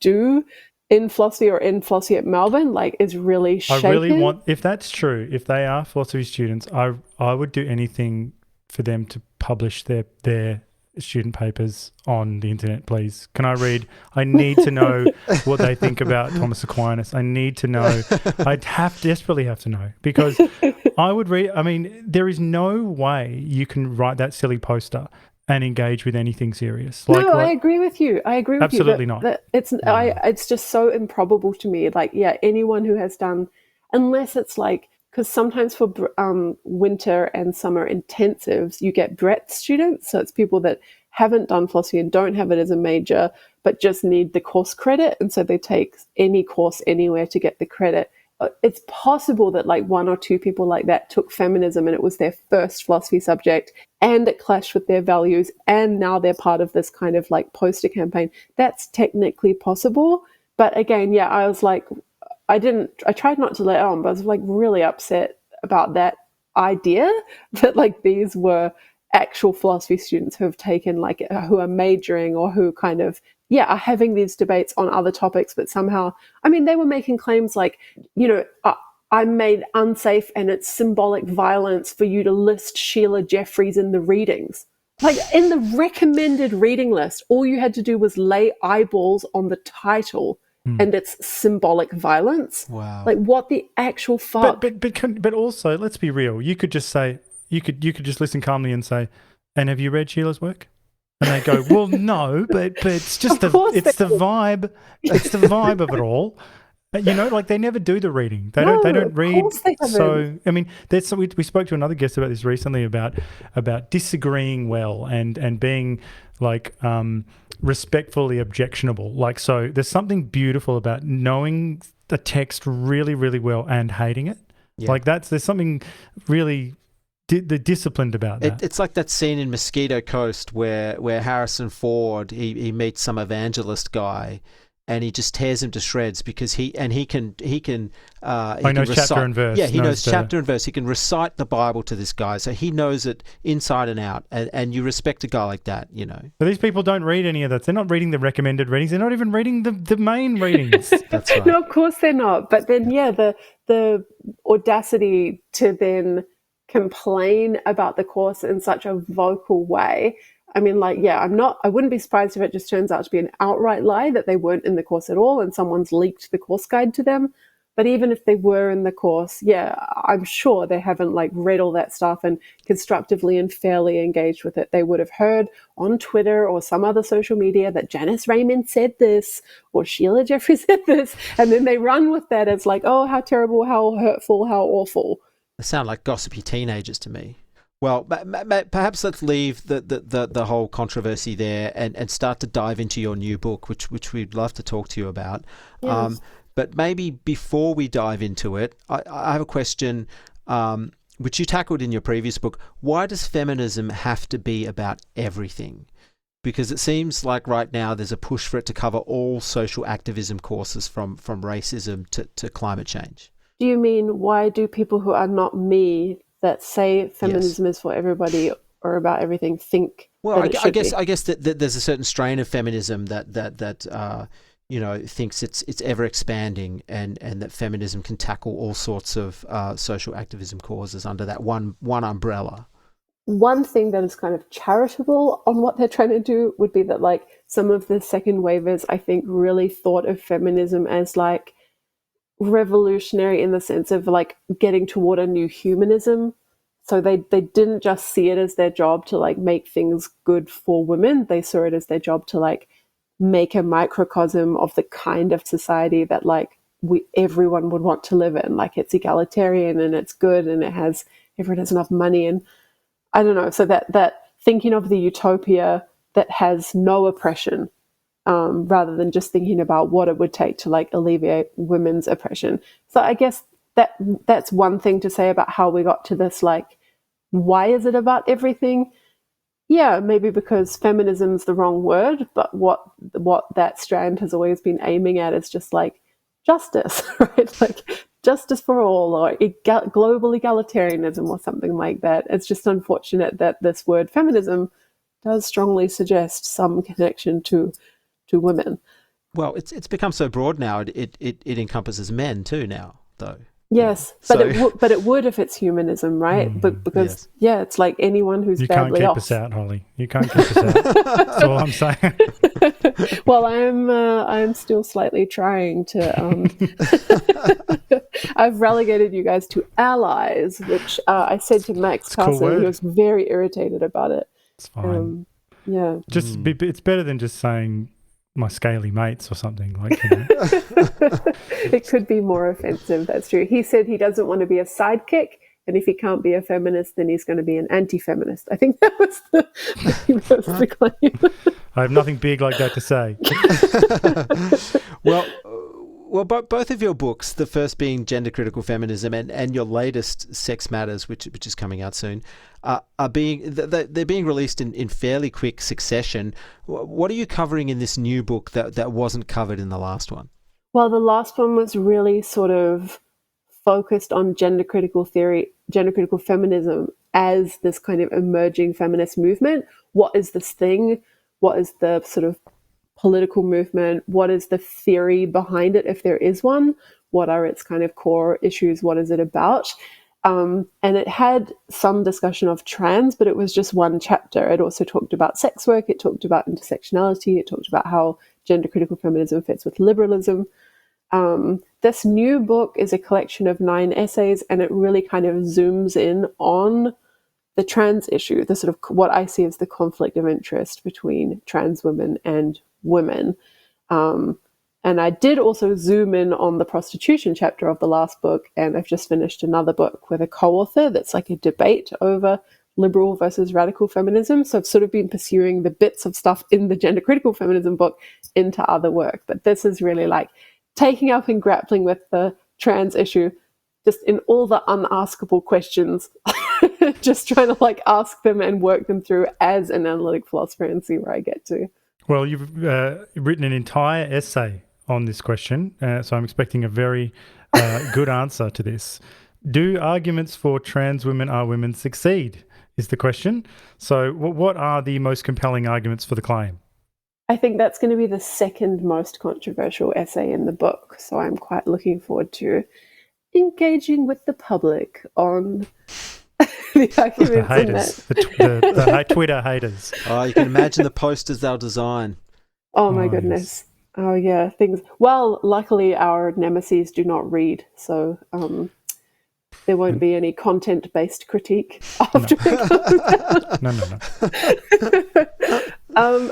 do in philosophy or in philosophy at Melbourne, like, is really shaken. I really want, if that's true, if they are philosophy students, I would do anything for them to publish their student papers on the internet, please. Can I read? I need to know what they think about Thomas Aquinas. I need to know. Desperately have to know, because I would read. I mean, there is no way you can write that silly poster and engage with anything serious. I agree with you. Absolutely not. It's just so improbable to me. Like, yeah, anyone who has done, unless it's like, because sometimes for winter and summer intensives, you get breadth students. So it's people that haven't done philosophy and don't have it as a major, but just need the course credit. And so they take any course anywhere to get the credit. It's possible that like one or two people like that took feminism and it was their first philosophy subject and it clashed with their values, and now they're part of this kind of like poster campaign. That's technically possible. But again, yeah, I was like, I tried not to let on, but I was like really upset about that idea that like these were actual philosophy students who have taken like who are majoring or who kind of are having these debates on other topics, but somehow, I mean, they were making claims like, I'm made unsafe and it's symbolic violence for you to list Sheila Jeffries in the readings. Like in the recommended reading list, all you had to do was lay eyeballs on the title and it's symbolic violence. Wow. Like what the actual fuck? But also, let's be real. You could just say, you could just listen calmly and say, and have you read Sheila's work? And they go, well, no, but it's just the vibe. It's the vibe of it all. Like they never do the reading. They don't read. So I mean, we spoke to another guest about this recently about disagreeing well and being like respectfully objectionable. Like, so there's something beautiful about knowing the text really, really well and hating it. Yeah. Like there's something really disciplined about that. It's like that scene in Mosquito Coast where Harrison Ford he meets some evangelist guy. And he just tears him to shreds because he can knows chapter and verse. Yeah, he knows chapter and verse. He can recite the Bible to this guy, so he knows it inside and out. And you respect a guy like that, But these people don't read any of that. They're not reading the recommended readings. They're not even reading the main readings. That's right. No, of course they're not. But then, the audacity to then complain about the course in such a vocal way. I mean, I wouldn't be surprised if it just turns out to be an outright lie that they weren't in the course at all and someone's leaked the course guide to them. But even if they were in the course, I'm sure they haven't read all that stuff and constructively and fairly engaged with it. They would have heard on Twitter or some other social media that Janice Raymond said this or Sheila Jeffries said this. And then they run with that as oh, how terrible, how hurtful, how awful. They sound like gossipy teenagers to me. Well, perhaps let's leave the whole controversy there and start to dive into your new book, which we'd love to talk to you about. Yes. But maybe before we dive into it, I have a question, which you tackled in your previous book. Why does feminism have to be about everything? Because it seems like right now there's a push for it to cover all social activism courses from racism to climate change. Do you mean why do people who are not me that say feminism is for everybody or about everything think? Well, I guess that there's a certain strain of feminism that thinks it's ever expanding and that feminism can tackle all sorts of social activism causes under that one umbrella. One thing that is kind of charitable on what they're trying to do would be that some of the second wavers, I think, really thought of feminism as revolutionary in the sense of getting toward a new humanism. So they didn't just see it as their job to make things good for women. They saw it as their job to make a microcosm of the kind of society that everyone would want to live in. It's egalitarian and it's good and everyone has enough money, and I don't know. So that thinking of the utopia that has no oppression, rather than just thinking about what it would take to alleviate women's oppression. So I guess that's one thing to say about how we got to this, why is it about everything? Yeah, maybe because feminism's the wrong word, but what that strand has always been aiming at is just justice, right? Justice for all, or global egalitarianism or something like that. It's just unfortunate that this word feminism does strongly suggest some connection to women. Well, it's become so broad now. It encompasses men too now, though. Yes, but it would if it's humanism, right? Because it's anyone who's badly off. You can't keep us out, Holly. You can't keep us out. That's all I'm saying. Well, I'm still slightly trying to. I've relegated you guys to allies, which I said to Max Carson. He was very irritated about it. It's fine. Yeah. It's better than just saying my scaly mates or something It could be more offensive. That's true. He said he doesn't want to be a sidekick, and if he can't be a feminist, then he's going to be an anti-feminist. I think that was the claim. I have nothing big like that to say. Well, both of your books, the first being Gender Critical Feminism and your latest, Sex Matters, which is coming out soon, they're being released in fairly quick succession. What are you covering in this new book that wasn't covered in the last one? Well, the last one was really sort of focused on gender critical theory, gender critical feminism as this kind of emerging feminist movement. What is this thing? What is the sort of political movement? What is the theory behind it, if there is one? What are its kind of core issues? What is it about? And it had some discussion of trans, but it was just one chapter. It also talked about sex work. It talked about intersectionality. It talked about how gender critical feminism fits with liberalism. This new book is a collection of 9 essays, and it really kind of zooms in on the trans issue, the sort of what I see as the conflict of interest between trans women and women. And I did also zoom in on the prostitution chapter of the last book, and I've just finished another book with a co-author that's like a debate over liberal versus radical feminism. So I've sort of been pursuing the bits of stuff in the gender critical feminism book into other work. But this is really like taking up and grappling with the trans issue just in all the unaskable questions, just trying to like ask them and work them through as an analytic philosopher and see where I get to. Well, you've written an entire essay on this question, so I'm expecting a very good answer to this. Do arguments for trans women are women succeed is the question. So what are the most compelling arguments for the claim? I think that's going to be the second most controversial essay in the book. So I'm quite looking forward to engaging with the public on the arguments the haters, the Twitter haters. Oh, you can imagine the posters they'll design. Oh my goodness. Yes. Oh yeah, things. Well, luckily our nemesis do not read, so there won't be any content-based critique after it comes out.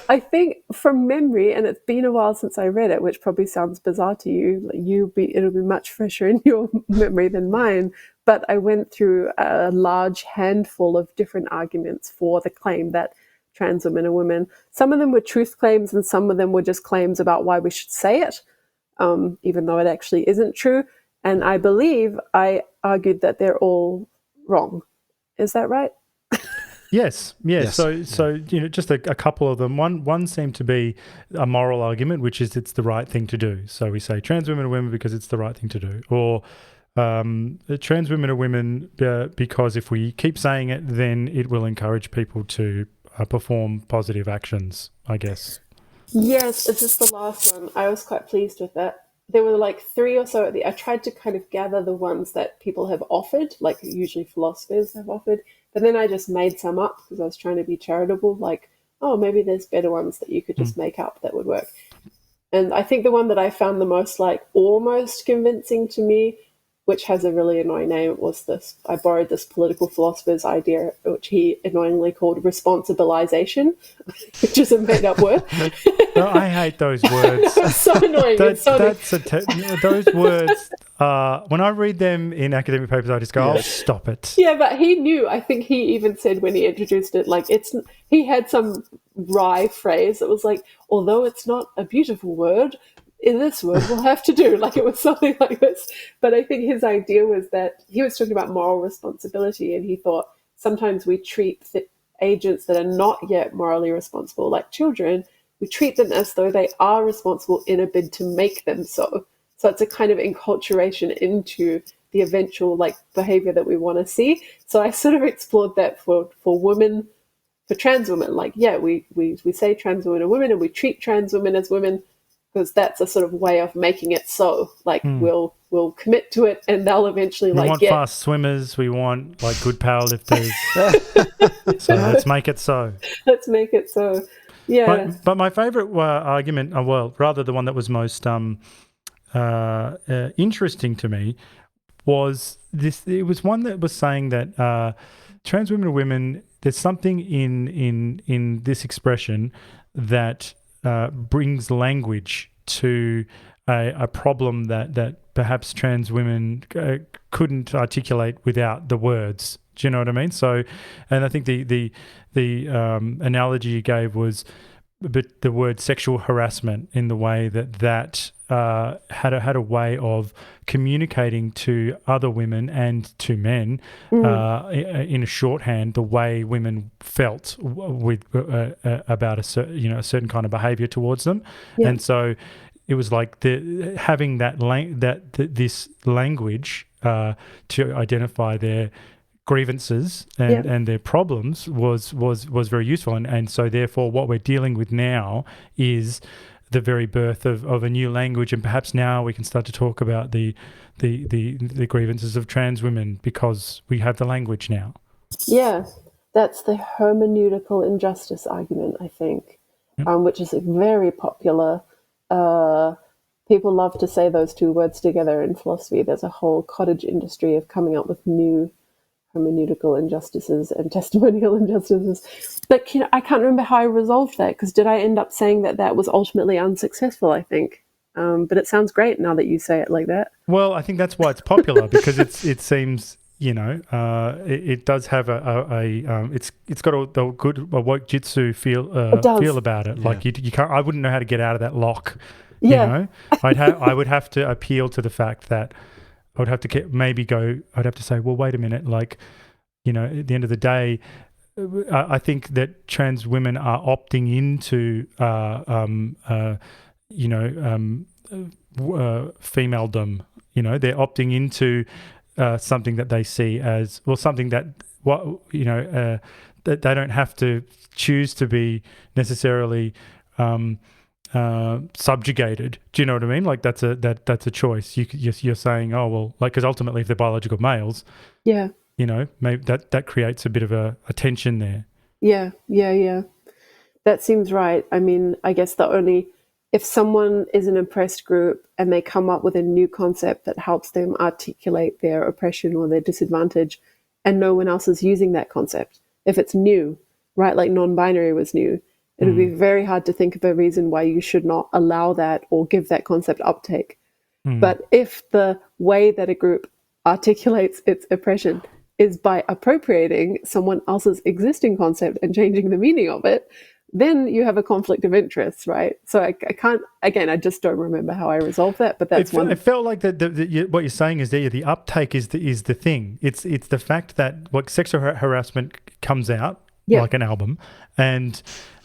I think from memory, and it's been a while since I read it, which probably sounds bizarre to you. It'll be much fresher in your memory than mine. But I went through a large handful of different arguments for the claim that trans women are women. Some of them were truth claims, and some of them were just claims about why we should say it, even though it actually isn't true. And I believe I argued that they're all wrong. Is that right? Yes. So just a couple of them. One seemed to be a moral argument, which is it's the right thing to do. So we say trans women are women because it's the right thing to do, or trans women are women because if we keep saying it, then it will encourage people to perform positive actions, I guess. Yes, it's just the last one. I was quite pleased with that. There were like 3 or so I tried to kind of gather the ones that people have offered, like usually philosophers have offered, but then I just made some up because I was trying to be charitable, like, oh, maybe there's better ones that you could just make up that would work. And I think the one that I found the most like almost convincing to me, which has a really annoying name, was this. I borrowed this political philosopher's idea, which he annoyingly called responsibilization, which is a made-up word. No, I hate those words. It's so annoying. Those words, when I read them in academic papers, I just go, oh, stop it. Yeah, but he knew. I think he even said when he introduced it, like he had some wry phrase that was like, although it's not a beautiful word, in this word will have to do. Like it was something like this. But I think his idea was that he was talking about moral responsibility, and he thought sometimes we treat agents that are not yet morally responsible, like children, we treat them as though they are responsible in a bid to make them so. So it's a kind of enculturation into the eventual like behavior that we want to see. So I sort of explored that for women, for trans women. Like, yeah, we say trans women are women, and we treat trans women as women, because that's a sort of way of making it so. Like we'll commit to it, and they'll eventually we want fast swimmers. We want like good powerlifters. So let's make it so. Let's make it so. Yeah. But my favourite argument, well, rather the one that was most interesting to me, was this. It was one that was saying that trans women are women. There's something in this expression that brings language to a problem that perhaps trans women couldn't articulate without the words. Do you know what I mean? So, and I think the analogy you gave was the word sexual harassment, in the way that had a way of communicating to other women and to men in a shorthand the way women felt with about a certain kind of behaviour towards them, and so it was like having this language to identify their grievances and their problems was very useful. And so therefore what we're dealing with now is the very birth of a new language, and perhaps now we can start to talk about the grievances of trans women because we have the language now. Yeah, that's the hermeneutical injustice argument, I think, which is a very popular. People love to say those two words together in philosophy. There's a whole cottage industry of coming up with new hermeneutical injustices and testimonial injustices. But I can't remember how I resolved that, because did I end up saying that was ultimately unsuccessful, I think. But it sounds great now that you say it like that. Well, I think that's why it's popular, because it seems, it does have it's got the good woke jitsu feel about it. Yeah. Like you can't. I wouldn't know how to get out of that lock. Yeah. I would have to appeal to the fact that I would have to I'd have to say, well, wait a minute, like, at the end of the day, I think that trans women are opting into, femaledom. They're opting into something that they see as, well, something that that they don't have to choose to be necessarily subjugated. Do you know what I mean? Like that's a choice. You're saying, oh well, like, because ultimately if they're biological males, maybe that creates a bit of a tension there. Yeah. That seems right. I mean, I guess if someone is an oppressed group and they come up with a new concept that helps them articulate their oppression or their disadvantage, and no one else is using that concept, if it's new, right? Like non-binary was new. It would be very hard to think of a reason why you should not allow that or give that concept uptake. But if the way that a group articulates its oppression is by appropriating someone else's existing concept and changing the meaning of it, then you have a conflict of interest, right? So I can't, again, I just don't remember how I resolved that, but that's one. It felt like what you're saying is the uptake is the thing. It's the fact that sexual harassment comes out like an album, and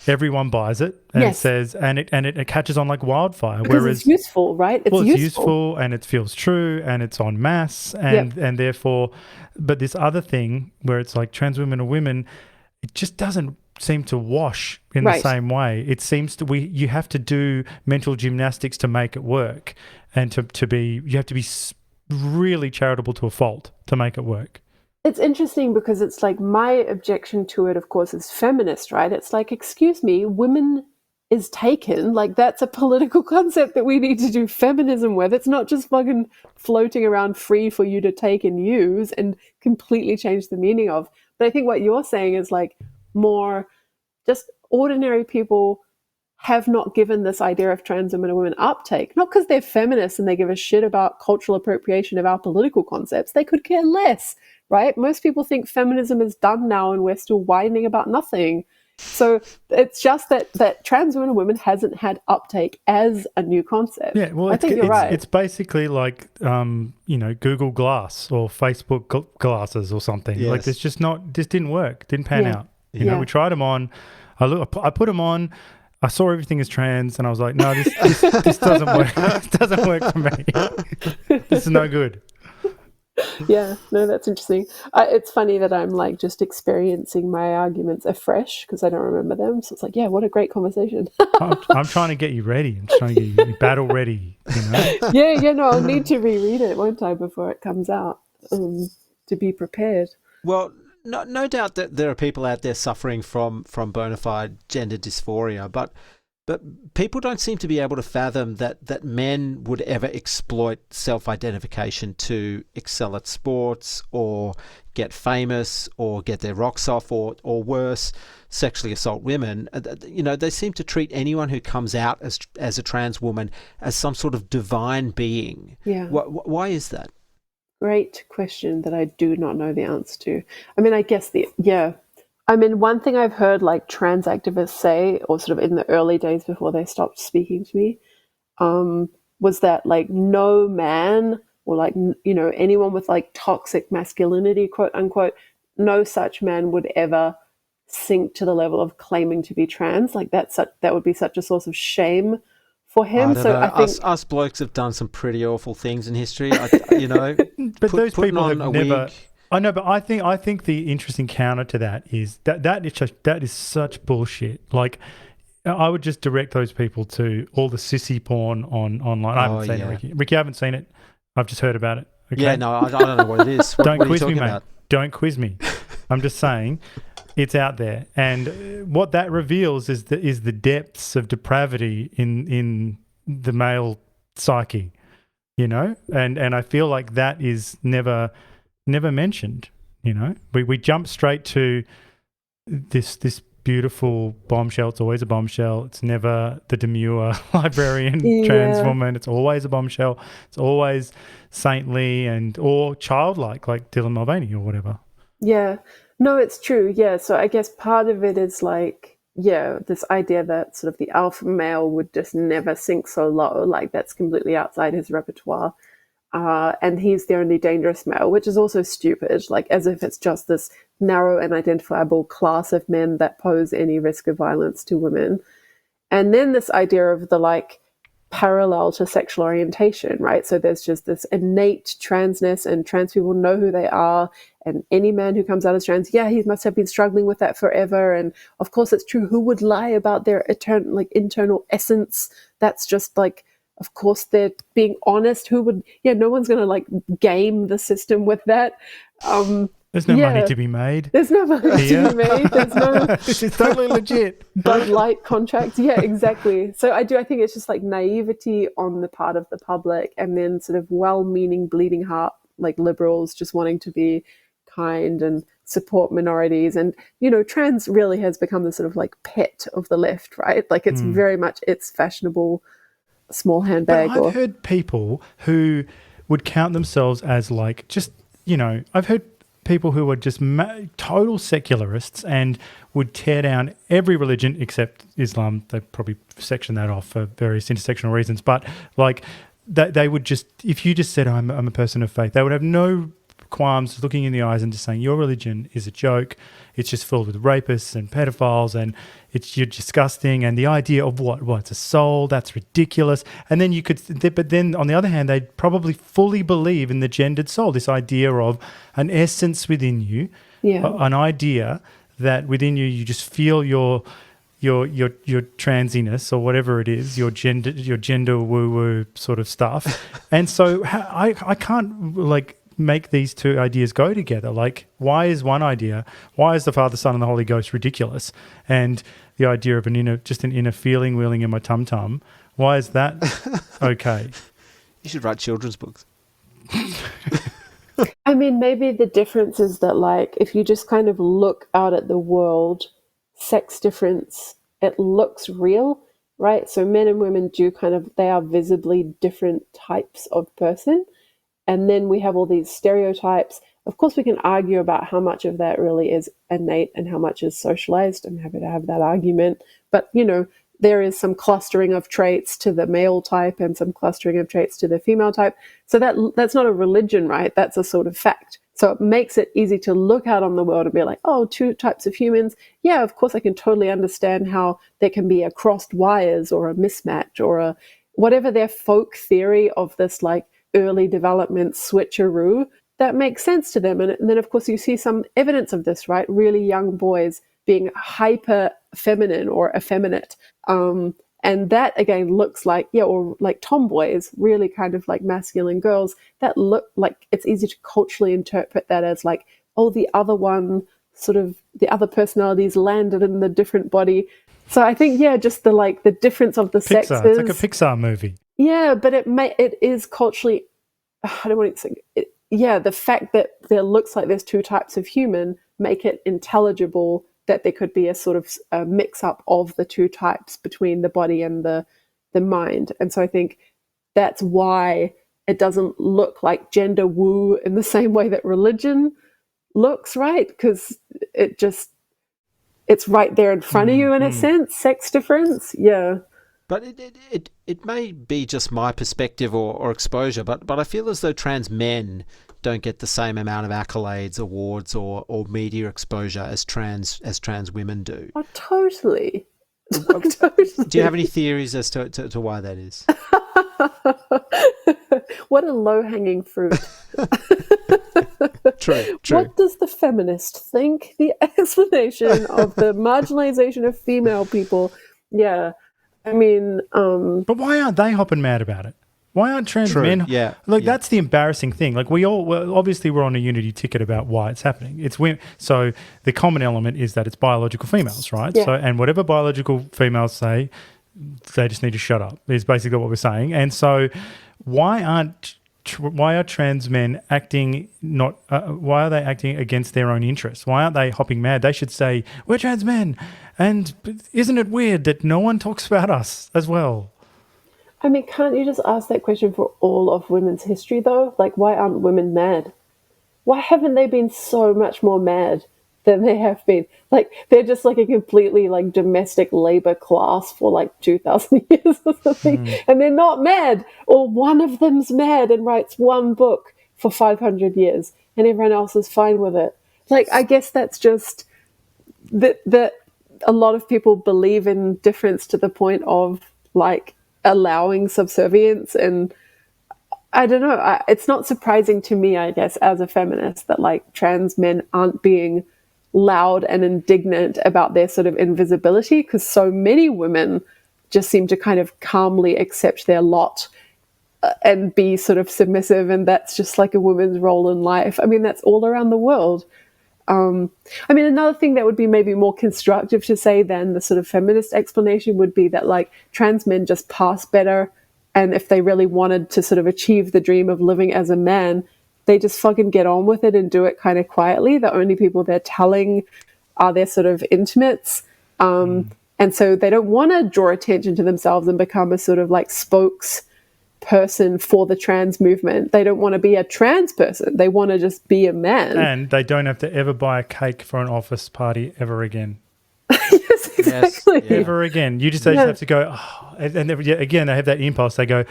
everyone buys it, and it says, and it catches on like wildfire. Because it's useful, right? It's useful, and it feels true, and it's en masse, and therefore, but this other thing where it's like trans women or women, it just doesn't seem to wash in the same way. It seems you have to do mental gymnastics to make it work, and you have to be really charitable to a fault to make it work. It's interesting because it's like, my objection to it, of course, is feminist, right? It's like, excuse me, women is taken. Like, that's a political concept that we need to do feminism with. It's not just fucking floating around free for you to take and use and completely change the meaning of. But I think what you're saying is like more just ordinary people have not given this idea of trans women and women uptake, not because they're feminists and they give a shit about cultural appropriation of our political concepts. They could care less, right? Most people think feminism is done now and we're still whining about nothing. So it's just that trans women and women hasn't had uptake as a new concept. Yeah, well, I think you're right. It's basically like, Google Glass or Facebook glasses or something. Yes. Like, it's just this didn't work, didn't pan out. We tried them on. I put them on. I saw everything as trans, and I was like, no, this doesn't work. This doesn't work for me. This is no good. Yeah, no, that's interesting. It's funny that I'm like just experiencing my arguments afresh because I don't remember them. So it's like, yeah, what a great conversation. I'm trying to get you ready. I'm trying to get you battle ready. Yeah, no, I'll need to reread it, won't I, before it comes out, to be prepared. Well, no doubt that there are people out there suffering from bona fide gender dysphoria, but people don't seem to be able to fathom that men would ever exploit self-identification to excel at sports or get famous or get their rocks off or worse, sexually assault women. They seem to treat anyone who comes out as a trans woman as some sort of divine being. Yeah. Why is that? Great question that I do not know the answer to. I mean, I guess one thing I've heard like trans activists say, or sort of in the early days before they stopped speaking to me, was that like no man or like, anyone with like toxic masculinity, quote unquote, no such man would ever sink to the level of claiming to be trans. Like that would be such a source of shame for him. I think us blokes have done some pretty awful things in history. But those people have never. I know, but I think the interesting counter to that is that is such bullshit. Like, I would just direct those people to all the sissy porn online. I haven't seen it, Ricky. Ricky, I haven't seen it. I've just heard about it. Okay? Yeah, no, I don't know what it is. Don't what quiz are you me, talking mate. about? Don't quiz me. I'm just saying it's out there. And what that reveals is the depths of depravity in the male psyche, you know? And I feel like that is never mentioned, you know? We jump straight to this beautiful bombshell. It's always a bombshell. It's never the demure librarian trans woman. It's always a bombshell. It's always saintly or childlike, like Dylan Mulvaney or whatever. Yeah. No, it's true. Yeah. So I guess part of it is like, this idea that sort of the alpha male would just never sink so low, like that's completely outside his repertoire. And he's the only dangerous male, which is also stupid, like as if it's just this narrow and identifiable class of men that pose any risk of violence to women. And then this idea of the like parallel to sexual orientation, right? So there's just this innate transness, and trans people know who they are. And any man who comes out as trans, he must have been struggling with that forever. And of course it's true. Who would lie about their internal essence? That's just like, of course they're being honest. Who would, no one's going to like game the system with that. There's no money to be made. There's no money to be made. There's no This is totally legit. Bud Light contracts. Yeah, exactly. So I think it's just like naivety on the part of the public, and then sort of well-meaning bleeding heart, like liberals just wanting to be kind and support minorities. And, trans really has become the sort of like pet of the left, right? Like it's very much, it's fashionable small handbag. But I've heard people who would count themselves as like just, I've heard people who are just total secularists and would tear down every religion except Islam. They probably section that off for various intersectional reasons. But like they would just, if you just said, I'm a person of faith, they would have no qualms looking in the eyes and just saying your religion is a joke. It's just filled with rapists and pedophiles, and you're disgusting. And the idea of it's a soul, that's ridiculous. And then but then on the other hand, they'd probably fully believe in the gendered soul, this idea of an essence within you, an idea that within you just feel your transiness or whatever it is, your gender woo-woo sort of stuff. And so I can't like make these two ideas go together. Like, why is one idea, why is the Father, Son, and the Holy Ghost ridiculous? And the idea of an inner feeling wheeling in my tum-tum, why is that okay? You should write children's books. I mean, maybe the difference is that, like, if you just kind of look out at the world, sex difference, it looks real, right? So men and women they are visibly different types of person. And then we have all these stereotypes. Of course, we can argue about how much of that really is innate and how much is socialized. I'm happy to have that argument. But, there is some clustering of traits to the male type and some clustering of traits to the female type. So that's not a religion, right? That's a sort of fact. So it makes it easy to look out on the world and be like, oh, two types of humans. Yeah, of course, I can totally understand how there can be a crossed wires or a mismatch or whatever their folk theory of this, like, early development switcheroo, that makes sense to them. And then, of course, you see some evidence of this, right? Really young boys being hyper feminine or effeminate. And that, again, looks like, or like tomboys, really kind of like masculine girls, that look like it's easy to culturally interpret that as like, oh, the other one, sort of the other personalities landed in the different body. So I think, just the difference of the sexes. It's like a Pixar movie. Yeah, but it is culturally, I don't want to say it. Yeah, the fact that there looks like there's two types of human make it intelligible that there could be a sort of a mix-up of the two types between the body and the mind. And so I think that's why it doesn't look like gender woo in the same way that religion looks, right? Because it's right there in front of you in a sense, sex difference. Yeah. But it may be just my perspective or exposure, but I feel as though trans men don't get the same amount of accolades, awards, or media exposure as trans women do. Oh, totally. Totally. Do you have any theories as to why that is? What a low-hanging fruit. True. What does the feminist think? The explanation of the marginalization of female people. Yeah. I mean, But why aren't they hopping mad about it? Why aren't trans men? Yeah. Look, yeah. that's the embarrassing thing. Like obviously we're on a unity ticket about why it's happening. It's women. So the common element is that it's biological females, right? Yeah. So, and whatever biological females say, they just need to shut up. Is basically what we're saying. And so, why are trans men acting not? Why are they acting against their own interests? Why aren't they hopping mad? They should say, "We're trans men," and isn't it weird that no one talks about us as well? I mean, can't you just ask that question for all of women's history, though? Like, why aren't women mad? Why haven't they been so much more mad than they have been? Like, they're just like a completely like domestic labor class for like 2,000 years or something, and they're not mad. Or one of them's mad and writes one book for 500 years, and everyone else is fine with it. Like, I guess that's just that a lot of people believe in difference to the point of like allowing subservience, and I don't know, it's not surprising to me, I guess, as a feminist, that like trans men aren't being loud and indignant about their sort of invisibility, because so many women just seem to kind of calmly accept their lot and be sort of submissive, and that's just like a woman's role in life. I mean, that's all around the world. I mean, another thing that would be maybe more constructive to say than the sort of feminist explanation would be that like trans men just pass better, and if they really wanted to sort of achieve the dream of living as a man, they just fucking get on with it and do it kind of quietly. The only people they're telling are their sort of intimates. And so they don't want to draw attention to themselves and become a sort of like spokesperson for the trans movement. They don't want to be a trans person. They want to just be a man. And they don't have to ever buy a cake for an office party ever again. Yes, exactly. Yes, yeah. Ever again. You just have to go, oh, and again, they have that impulse. They go,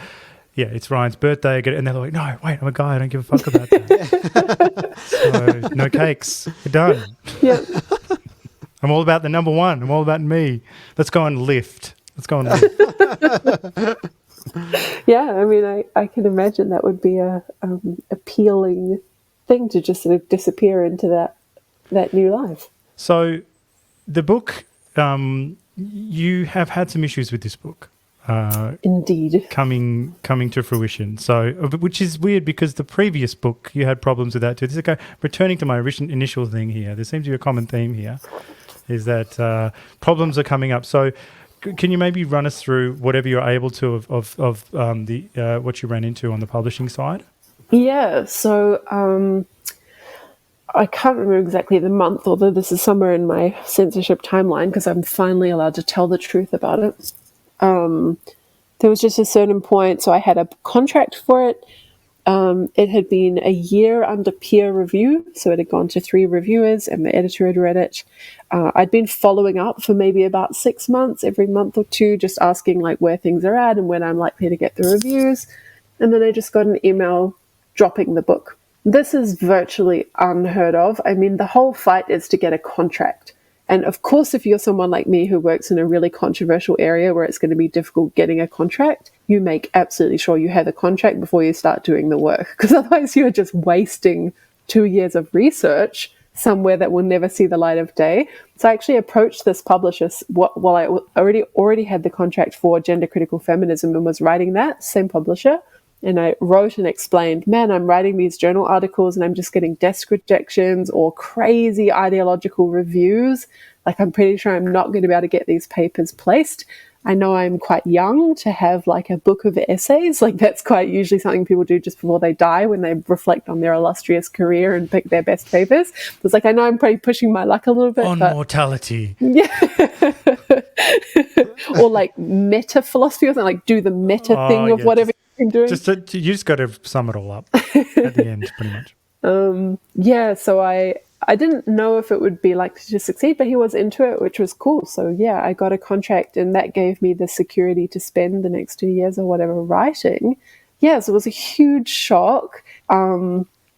yeah, it's Ryan's birthday. And they're like, no, wait, I'm a guy. I don't give a fuck about that. So no cakes. We're done. Yeah. I'm all about the number one. I'm all about me. Let's go on Lyft. Yeah, I mean, I can imagine that would be a appealing thing to just sort of disappear into that new life. So the book, you have had some issues with this book. Indeed. Coming to fruition. So, which is weird because the previous book, you had problems with that too. This is returning to my initial thing here. There seems to be a common theme here, is that problems are coming up. So can you maybe run us through whatever you're able to of what you ran into on the publishing side? Yeah, so I can't remember exactly the month, although this is somewhere in my censorship timeline because I'm finally allowed to tell the truth about it. There was just a certain point, so I had a contract for it. It had been a year under peer review, so it had gone to 3 reviewers and the editor had read it. I'd been following up for maybe about 6 months, every month or two, just asking like where things are at and when I'm likely to get the reviews. And then I just got an email dropping the book. This is virtually unheard of. I mean, the whole fight is to get a contract. And of course, if you're someone like me who works in a really controversial area where it's going to be difficult getting a contract, you make absolutely sure you have a contract before you start doing the work, because otherwise you're just wasting 2 years of research somewhere that will never see the light of day. So I actually approached this publisher while I already had the contract for gender critical feminism and was writing that, same publisher. And I wrote and explained, man, I'm writing these journal articles and I'm just getting desk rejections or crazy ideological reviews. Like, I'm pretty sure I'm not going to be able to get these papers placed. I know I'm quite young to have like a book of essays. Like, that's quite usually something people do just before they die when they reflect on their illustrious career and pick their best papers. It's like, I know I'm probably pushing my luck a little bit. On mortality. Yeah. Or like meta philosophy or something, like do the meta thing of whatever you've been doing. You just got to sum it all up at the end, pretty much. Yeah, so I didn't know if it would be likely to succeed, but he was into it, which was cool. So yeah, I got a contract and that gave me the security to spend the next 2 years or whatever writing. Yeah, so it was a huge shock,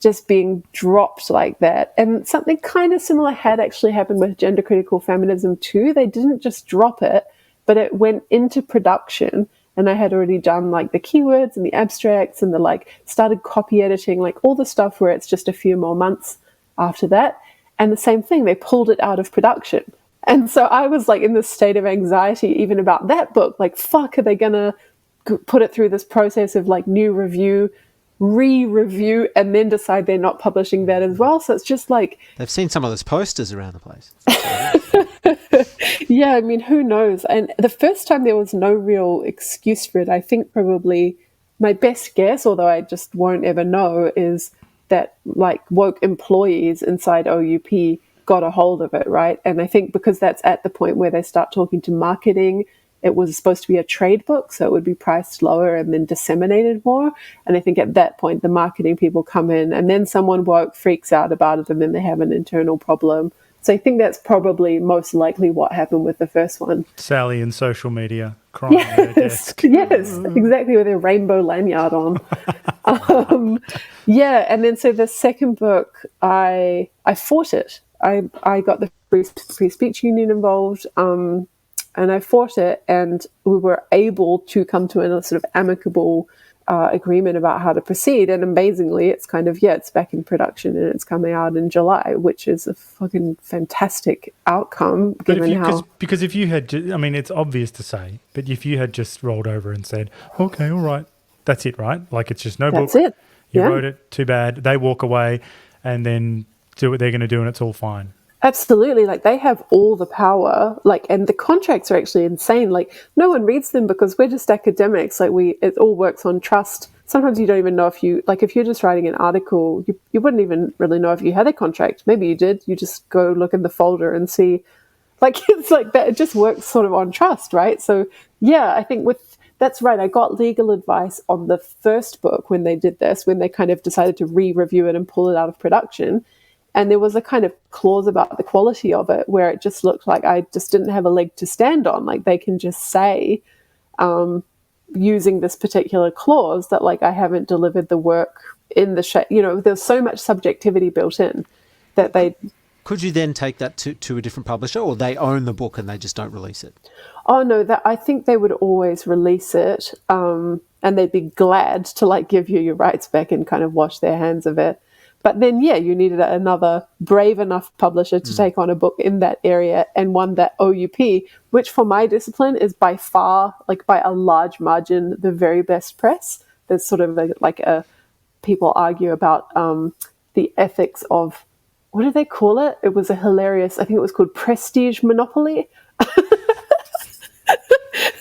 just being dropped like that. And something kind of similar had actually happened with gender critical feminism too. They didn't just drop it, but it went into production And I had already done like the keywords and the abstracts and the like started copy editing, like all the stuff where it's just a few more months after that. And the same thing, they pulled it out of production. And so I was like in this state of anxiety even about that book. Like, fuck, are they going to put it through this process of like new review, re-review, and then decide they're not publishing that as well? So it's just like... They've seen some of those posters around the place. Yeah, I mean, who knows? And the first time there was no real excuse for it. I think probably my best guess, although I just won't ever know, is that like woke employees inside OUP got a hold of it, right? And I think because that's at the point where they start talking to marketing, it was supposed to be a trade book, so it would be priced lower and then disseminated more. And I think at that point, the marketing people come in and then someone woke freaks out about it and then they have an internal problem. So I think that's probably most likely what happened with the first one. Sally in social media crying at her desk. Yes, exactly, with a rainbow lanyard on. Yeah, and then so the second book, I fought it. I got the Free Speech Union involved, and I fought it, and we were able to come to a sort of amicable agreement about how to proceed. And amazingly, it's kind of, it's back in production and it's coming out in July, which is a fucking fantastic outcome. But because if you had, I mean, it's obvious to say, but if you had just rolled over and said, okay, all right, that's it, right? Like it's just no book. That's it. You wrote it, too bad. They walk away and then do what they're going to do and it's all fine. Absolutely. Like they have all the power, like, and the contracts are actually insane. Like no one reads them because we're just academics. Like it all works on trust. Sometimes you don't even know if you're just writing an article, you wouldn't even really know if you had a contract. Maybe you did. You just go look in the folder and see, like, it's like that. It just works sort of on trust, right? So yeah, I think that's right. I got legal advice on the first book when they did this, when they kind of decided to re-review it and pull it out of production. And there was a kind of clause about the quality of it where it just looked like I just didn't have a leg to stand on. Like they can just say, using this particular clause, that like I haven't delivered the work in the shape. There's so much subjectivity built in that they... Could you then take that to a different publisher, or they own the book and they just don't release it? Oh, no, I think they would always release it, and they'd be glad to like give you your rights back and kind of wash their hands of it. But then, you needed another brave enough publisher to take on a book in that area, and one that OUP, which for my discipline is by far, like by a large margin, the very best press. There's sort of people argue about the ethics of, what do they call it? It was I think it was called prestige monopoly.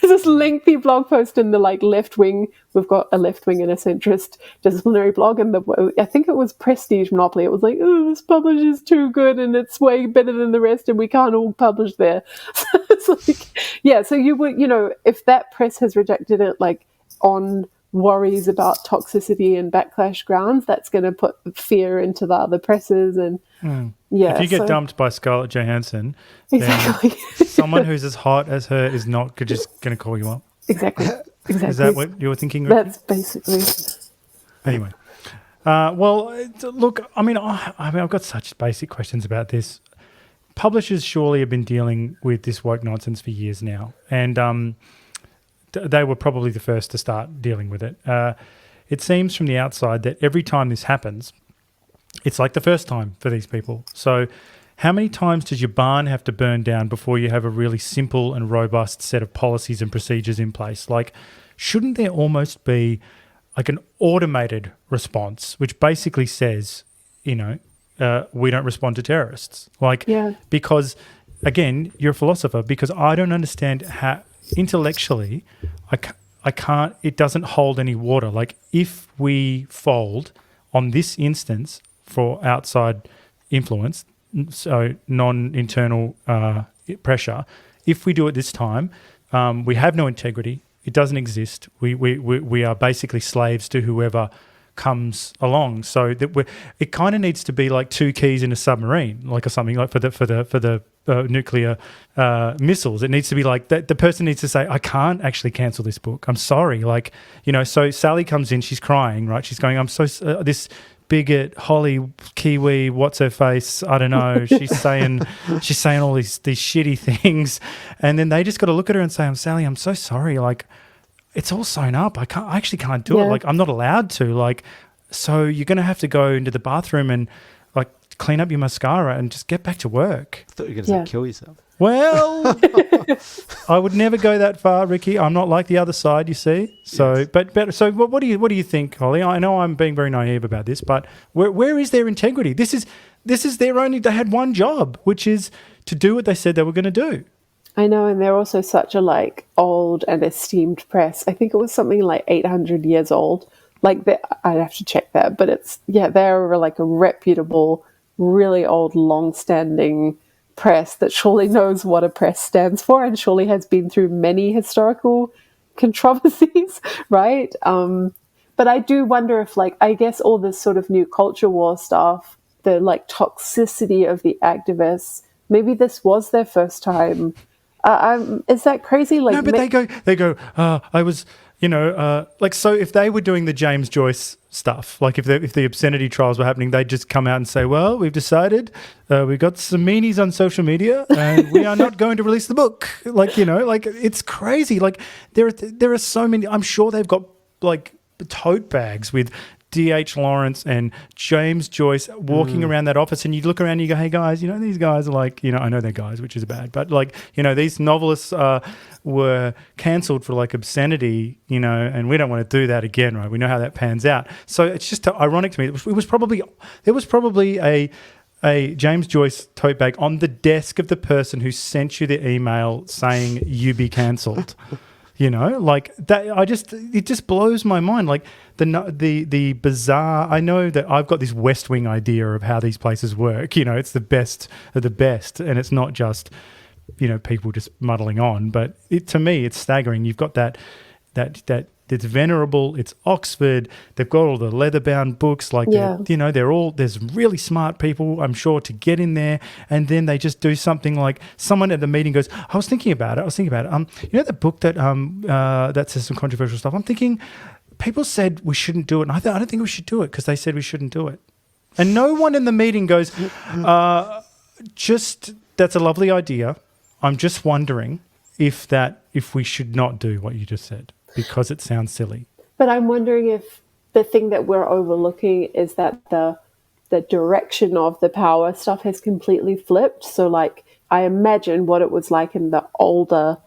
There's this lengthy blog post in the like left wing. We've got a left wing and a centrist disciplinary blog, and I think it was prestige monopoly. It was like, oh, this publisher's too good and it's way better than the rest, and we can't all publish there. So it's like, so you would, if that press has rejected it, like on worries about toxicity and backlash grounds, that's going to put fear into the other presses. And if you get dumped by Scarlett Johansson, exactly, then someone who's as hot as her is not just going to call you up. Exactly. Is that what you were thinking, Ricky? That's basically. Anyway, well, look, I've got such basic questions about this. Publishers surely have been dealing with this woke nonsense for years now, and they were probably the first to start dealing with it. It seems from the outside that every time this happens, it's like the first time for these people. So how many times does your barn have to burn down before you have a really simple and robust set of policies and procedures in place? Like, shouldn't there almost be like an automated response, which basically says, we don't respond to terrorists? Because, again, you're a philosopher, because I don't understand how... Intellectually, I can't, it doesn't hold any water. Like if we fold on this instance for outside influence, so non-internal pressure, if we do it this time, we have no integrity. It doesn't exist. We are basically slaves to whoever comes along. So that it kind of needs to be like two keys in a submarine, like or something like for the nuclear missiles. It needs to be like that. The person needs to say, I can't actually cancel this book. I'm sorry. So Sally comes in, she's crying, right? She's going, I'm so, this bigot, Holly, Kiwi, what's her face? I don't know. She's saying all these shitty things. And then they just got to look at her and say, Sally, I'm so sorry. Like, it's all sewn up. I actually can't do it. Like, I'm not allowed to. Like, so you're going to have to go into the bathroom and like clean up your mascara and just get back to work. I thought you were going to say kill yourself. Well, I would never go that far, Ricky. I'm not like the other side, you see. So, yes. but so what do you think, Holly? I know I'm being very naive about this, but where is their integrity? This is their only. They had one job, which is to do what they said they were going to do. I know, and they're also such a like old and esteemed press. I think it was something like 800 years old. Like I'd have to check that, but they're like a reputable, really old, long-standing press that surely knows what a press stands for and surely has been through many historical controversies, right? But I do wonder if, like, I guess all this sort of new culture war stuff, the like toxicity of the activists, maybe this was their first time. Is that crazy? Like, no, but they go. I was, like, so if they were doing the James Joyce stuff, like if the obscenity trials were happening, they'd just come out and say, well, we've decided we've got some meanies on social media and we are not going to release the book. Like, like it's crazy. Like there are so many. I'm sure they've got like tote bags with D.H. Lawrence and James Joyce walking around that office, and you look around and you go, hey guys, these guys are like, I know they're guys, which is bad, but like, these novelists were cancelled for like obscenity, and we don't want to do that again, right? We know how that pans out. So it's just ironic to me. There was probably a James Joyce tote bag on the desk of the person who sent you the email saying you be cancelled. Like that, it just blows my mind. Like the bizarre, I know that I've got this West Wing idea of how these places work. It's the best of the best, and it's not just, people just muddling on. But to me, it's staggering. You've got that it's venerable, it's Oxford, they've got all the leather-bound books, like, there's really smart people, I'm sure, to get in there, and then they just do something like, someone at the meeting goes, I was thinking about it, the book that says some controversial stuff, I'm thinking, people said we shouldn't do it, and I don't think we should do it, because they said we shouldn't do it. And no one in the meeting goes, that's a lovely idea, I'm just wondering if we should not do what you just said, because it sounds silly. But I'm wondering if the thing that we're overlooking is that the direction of the power stuff has completely flipped. So like, I imagine what it was like in the olden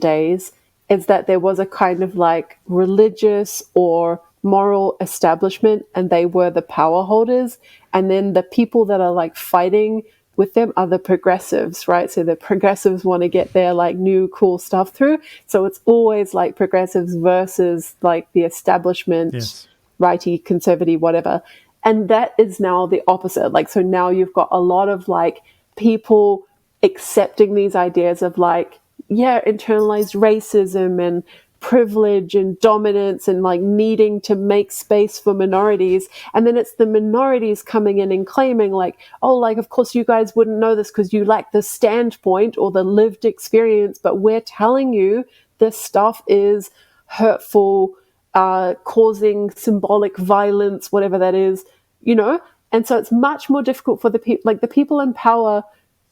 days is that there was a kind of like religious or moral establishment, and they were the power holders. And then the people that are like fighting with them are the progressives, right? So the progressives want to get their like new cool stuff through. So it's always like progressives versus like the establishment, yes, righty, conservative, whatever. And that is now the opposite. Like, so now you've got a lot of like people accepting these ideas of like, internalized racism and privilege and dominance and like needing to make space for minorities. And then it's the minorities coming in and claiming like, oh, like, of course you guys wouldn't know this because you lack the standpoint or the lived experience, but we're telling you this stuff is hurtful, causing symbolic violence, whatever that is, And so it's much more difficult for the people, like the people in power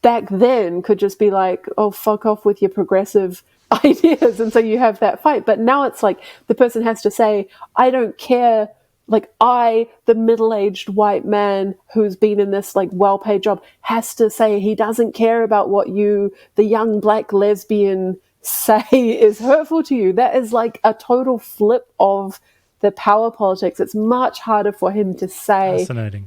back then could just be like, oh, fuck off with your progressive ideas, and so you have that fight. But now it's like the person has to say, I don't care, like I, the middle-aged white man who's been in this like well-paid job, has to say he doesn't care about what you, the young black lesbian, say is hurtful to you. That is like a total flip of the power politics. It's much harder for him to say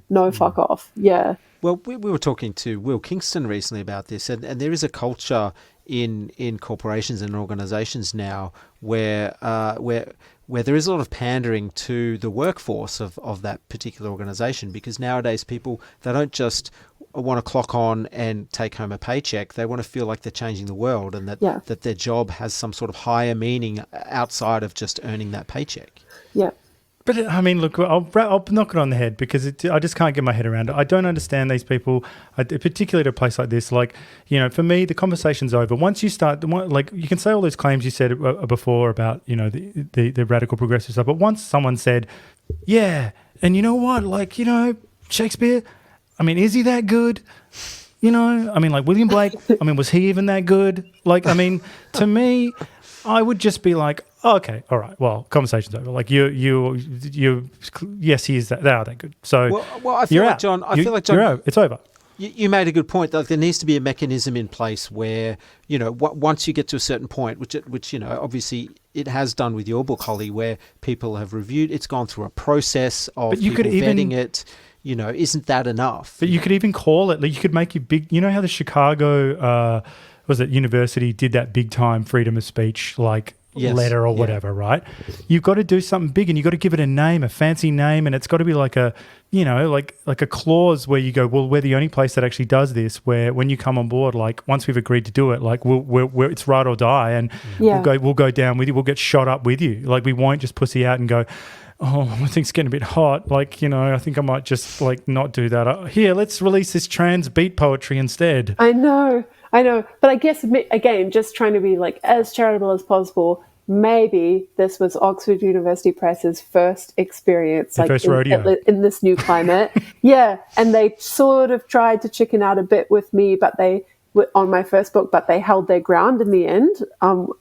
no, fuck off. Yeah. Well, we were talking to Will Kingston recently about this, and there is a culture in corporations and organisations now where there is a lot of pandering to the workforce of that particular organisation, because nowadays people, they don't just want to clock on and take home a paycheck. They want to feel like they're changing the world, and that their job has some sort of higher meaning outside of just earning that paycheck. Yeah. But I mean, look, I'll knock it on the head because I just can't get my head around it. I don't understand these people, particularly at a place like this. Like, for me, the conversation's over. Once you start, like, you can say all those claims you said before about, the radical progressive stuff. But once someone said, yeah, and you know what, like, Shakespeare, I mean, is he that good? I mean, like William Blake, I mean, was he even that good? Like, I mean, to me, I would just be like, oh, okay, all right, well, conversation's over. Like you, yes, he is that. They are that good. So well, I feel like John. You're out. It's over. You made a good point. Like there needs to be a mechanism in place where, you know, once you get to a certain point, which you know, obviously it has done with your book, Holly, where people have reviewed. It's gone through a process of people vetting it. You know, isn't that enough? But you could even call it. Like you could make it big. You know how the Chicago University did that big time freedom of speech letter or whatever, right? You've got to do something big, and you've got to give it a name, a fancy name, and it's got to be like a, you know, like a clause where you go, well, we're the only place that actually does this, where when you come on board, like once we've agreed to do it, like we're it's right or die, and we'll go down with you, we'll get shot up with you. Like we won't just pussy out and go, oh, I think it's getting a bit hot. Like, you know, I think I might just like not do that. Here, let's release this trans beat poetry instead. I know. But I guess, again, just trying to be like as charitable as possible, maybe this was Oxford University Press's first experience, like first rodeo in this new climate. Yeah. And they sort of tried to chicken out a bit with me, but on my first book, but they held their ground in the end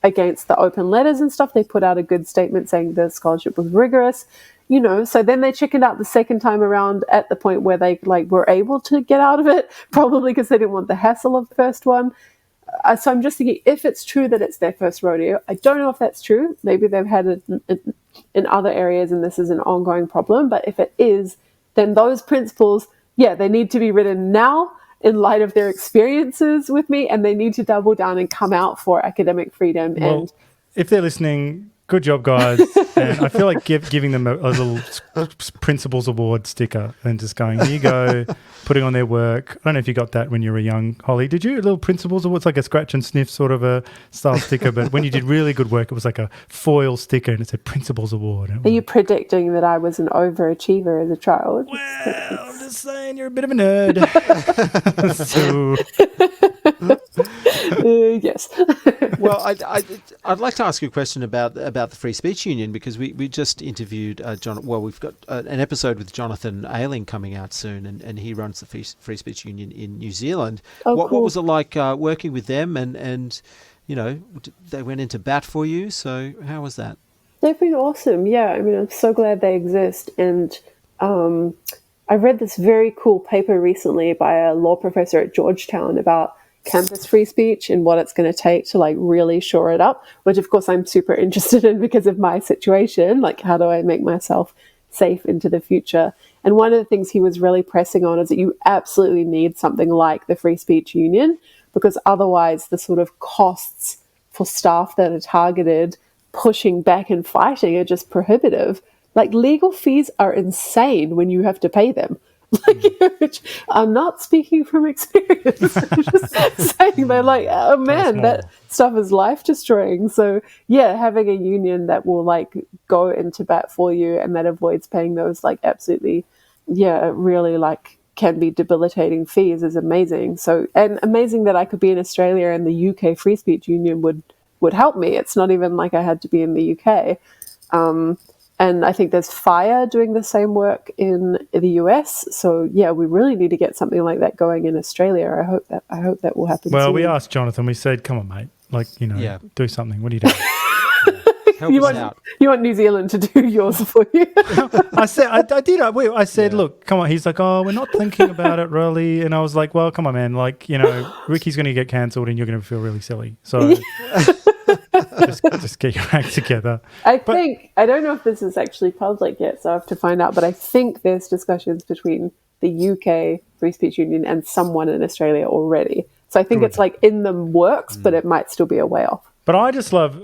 against the open letters and stuff. They put out a good statement saying the scholarship was rigorous, you know. So then they chickened out the second time around at the point where they like were able to get out of it, probably because they didn't want the hassle of the first one. So I'm just thinking, if it's true that it's their first rodeo, I don't know if that's true. Maybe they've had it in other areas and this is an ongoing problem. But if it is, then those principles, they need to be written now in light of their experiences with me, and they need to double down and come out for academic freedom. Well, and if they're listening, good job, guys. And I feel like giving them a little Principals Award sticker and just going, here you go, putting on their work. I don't know if you got that when you were young, Holly. Did you? A little Principals Award? It's like a scratch and sniff sort of a style sticker, but when you did really good work, it was like a foil sticker and it said Principals Award. Are you predicting that I was an overachiever as a child? Well, I'm just saying you're a bit of a nerd. Yes. Well, I'd like to ask you a question about the Free Speech Union, because we just interviewed John. Well, we've got an episode with Jonathan Ailing coming out soon, and he runs the Free Speech Union in New Zealand. Oh, what cool. was it like working with them? And you know, they went into bat for you. So how was that? They've been awesome. Yeah, I mean, I'm so glad they exist. And I read this very cool paper recently by a law professor at Georgetown about campus free speech and what it's going to take to like really shore it up, which of course I'm super interested in because of my situation. Like, how do I make myself safe into the future? And one of the things he was really pressing on is that you absolutely need something like the Free Speech Union, because otherwise the sort of costs for staff that are targeted pushing back and fighting are just prohibitive. Like, legal fees are insane when you have to pay them. Like, I'm not speaking from experience. I'm just saying, they're like, oh man, that stuff is life destroying. So yeah, having a union that will like go into bat for you and that avoids paying those like absolutely, really like can be debilitating fees is amazing. So, and amazing that I could be in Australia and the UK Free Speech Union would help me. It's not even like I had to be in the UK. And I think there's FIRE doing the same work in the US. So yeah, we really need to get something like that going in Australia. I hope that will happen. Well, soon. we asked Jonathan. We said, "Come on, mate. Like, you know, do something. What are you doing?" Help us out. You want New Zealand to do yours for you? I said, I did. I said, look, come on. He's like, oh, we're not thinking about it really. And I was like, well, come on, man. Like, you know, Ricky's going to get cancelled and you're going to feel really silly. So just get your act together. I don't know if this is actually public yet, so I have to find out. But I think there's discussions between the UK Free Speech Union and someone in Australia already. So I think it's like in the works, but it might still be a way off. But I just love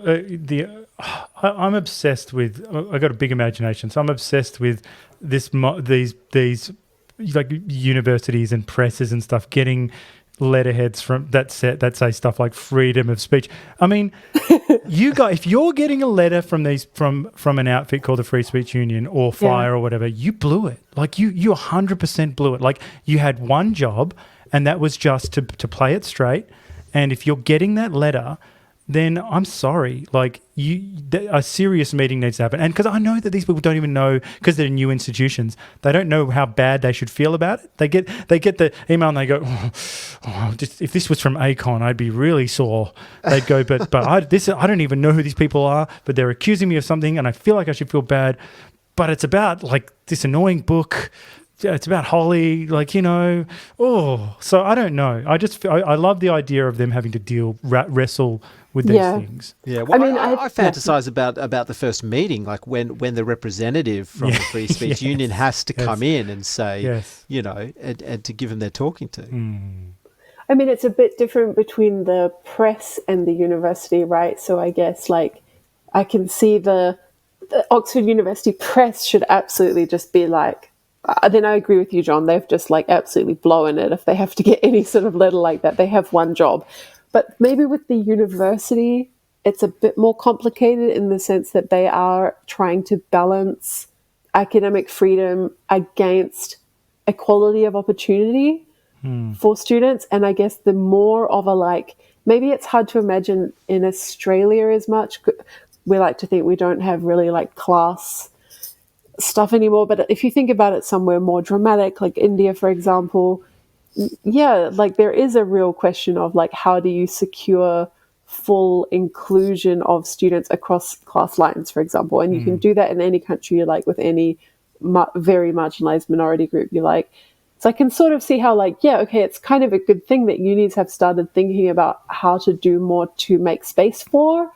I'm obsessed with. I've got a big imagination, so I'm obsessed with these like universities and presses and stuff getting letterheads from that say stuff like freedom of speech. I mean, if you're getting a letter from an outfit called the Free Speech Union or FIRE or whatever, you blew it. Like you 100% blew it. Like you had one job, and that was just to play it straight. And if you're getting that letter, then I'm sorry. Like, a serious meeting needs to happen. And because I know that these people don't even know, because they're new institutions, they don't know how bad they should feel about it. They get the email and they go, if this was from ACON, I'd be really sore. They'd go, but I don't even know who these people are, but they're accusing me of something and I feel like I should feel bad. But it's about, like, this annoying book. It's about Holly, like, so I don't know. I love the idea of them having to wrestle with these things. Yeah, well, I fantasize about the first meeting, like when the representative from the Free Speech Union has to come in and say, and to give them their talking to. I mean, it's a bit different between the press and the university, right? So I guess, like, I can see the Oxford University press should absolutely just be like, then I agree with you, John. They've just, like, absolutely blown it if they have to get any sort of letter like that. They have one job. But maybe with the university, it's a bit more complicated in the sense that they are trying to balance academic freedom against equality of opportunity for students. And I guess the more of a, like, maybe it's hard to imagine in Australia as much. We like to think we don't have really, like, class stuff anymore, but if you think about it somewhere more dramatic, like India, for example, like, there is a real question of, like, how do you secure full inclusion of students across class lines, for example, and you can do that in any country, like, with any very marginalized minority group you like. So I can sort of see how, like, it's kind of a good thing that unis have started thinking about how to do more to make space for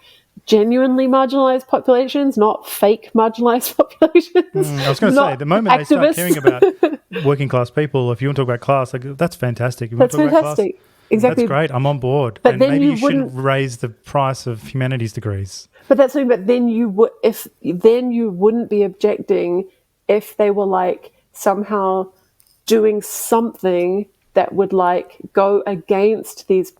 genuinely marginalized populations, not fake marginalized populations. I was going to say, the moment they start caring about working class people, if you want to talk about class, like, that's fantastic. That's fantastic. Exactly. That's great. I'm on board. But and then maybe you you shouldn't raise the price of humanities degrees. But that's something. But then you wouldn't be objecting if they were, like, somehow doing something that would, like, go against these.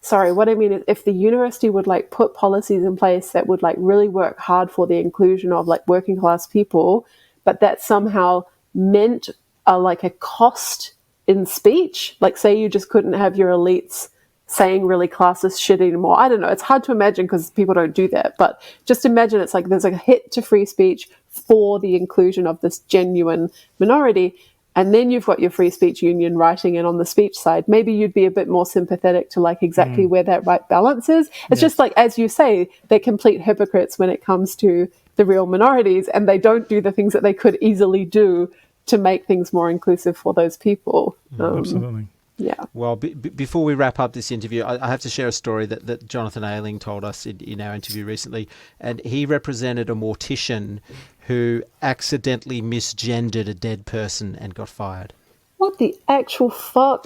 Sorry, what I mean is, if the university would, like, put policies in place that would, like, really work hard for the inclusion of, like, working class people, but that somehow meant like a cost in speech, like, say you just couldn't have your elites saying really classist shit anymore. I don't know. It's hard to imagine because people don't do that, but just imagine it's like there's a hit to free speech for the inclusion of this genuine minority. And then you've got your free speech union writing in on the speech side. Maybe you'd be a bit more sympathetic to, like, exactly where that right balance is. It's just like, as you say, they're complete hypocrites when it comes to the real minorities, and they don't do the things that they could easily do to make things more inclusive for those people. Absolutely. Yeah. Well, before we wrap up this interview, I have to share a story that Jonathan Ailing told us in our interview recently. And he represented a mortician who accidentally misgendered a dead person and got fired. What the actual fuck?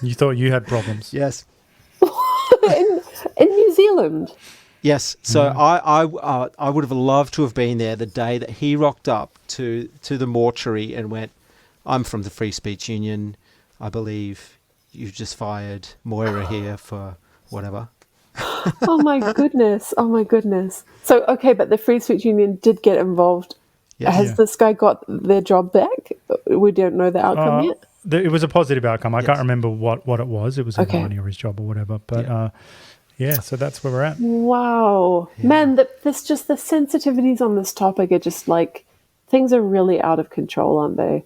You thought you had problems. Yes. in New Zealand? Yes. So I would have loved to have been there the day that he rocked up to the mortuary and went, "I'm from the Free Speech Union. I believe you've just fired Moira here for whatever." Oh my goodness. So, okay, but the Free Speech Union did get involved. Yes. Has this guy got their job back? We don't know the outcome yet. It was a positive outcome. I can't remember what it was. It was a money or his job or whatever. But so that's where we're at. Wow. Yeah. Man, the sensitivities on this topic are just, like, things are really out of control, aren't they?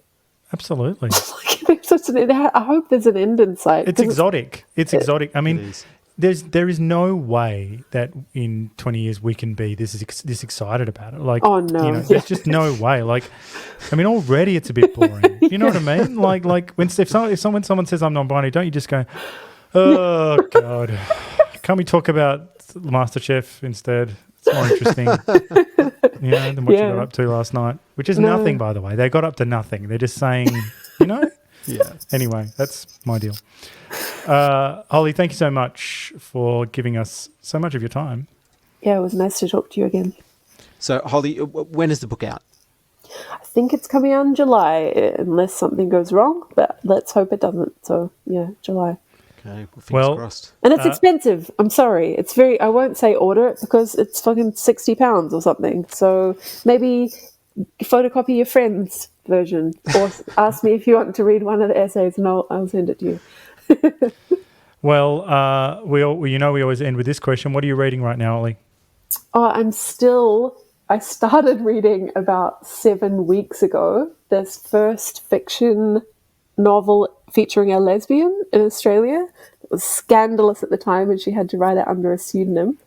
Absolutely. I hope there's an end in sight. It's exotic. It's exotic. I mean, there is no way that in 20 years we can be this excited about it. Like, oh no, there's just no way. Like, I mean, already it's a bit boring. You know what I mean? Like when someone says I'm non-binary, don't you just go, oh God, can't we talk about MasterChef instead? It's more interesting, than what you got up to last night, which is nothing, by the way. They got up to nothing. They're just saying, Yeah. Anyway, that's my deal. Holly, thank you so much for giving us so much of your time. Yeah, it was nice to talk to you again. So, Holly, when is the book out? I think it's coming out in July, unless something goes wrong, but let's hope it doesn't. So, yeah, July. Okay, well, fingers crossed. And it's expensive. I'm sorry. I won't say order it because it's fucking £60 or something. So maybe photocopy your friend's version or ask me if you want to read one of the essays and I'll send it to you. Well, we always end with this question. What are you reading right now, Holly? Oh, I started reading about 7 weeks ago this first fiction novel featuring a lesbian in Australia. It was scandalous at the time and she had to write it under a pseudonym.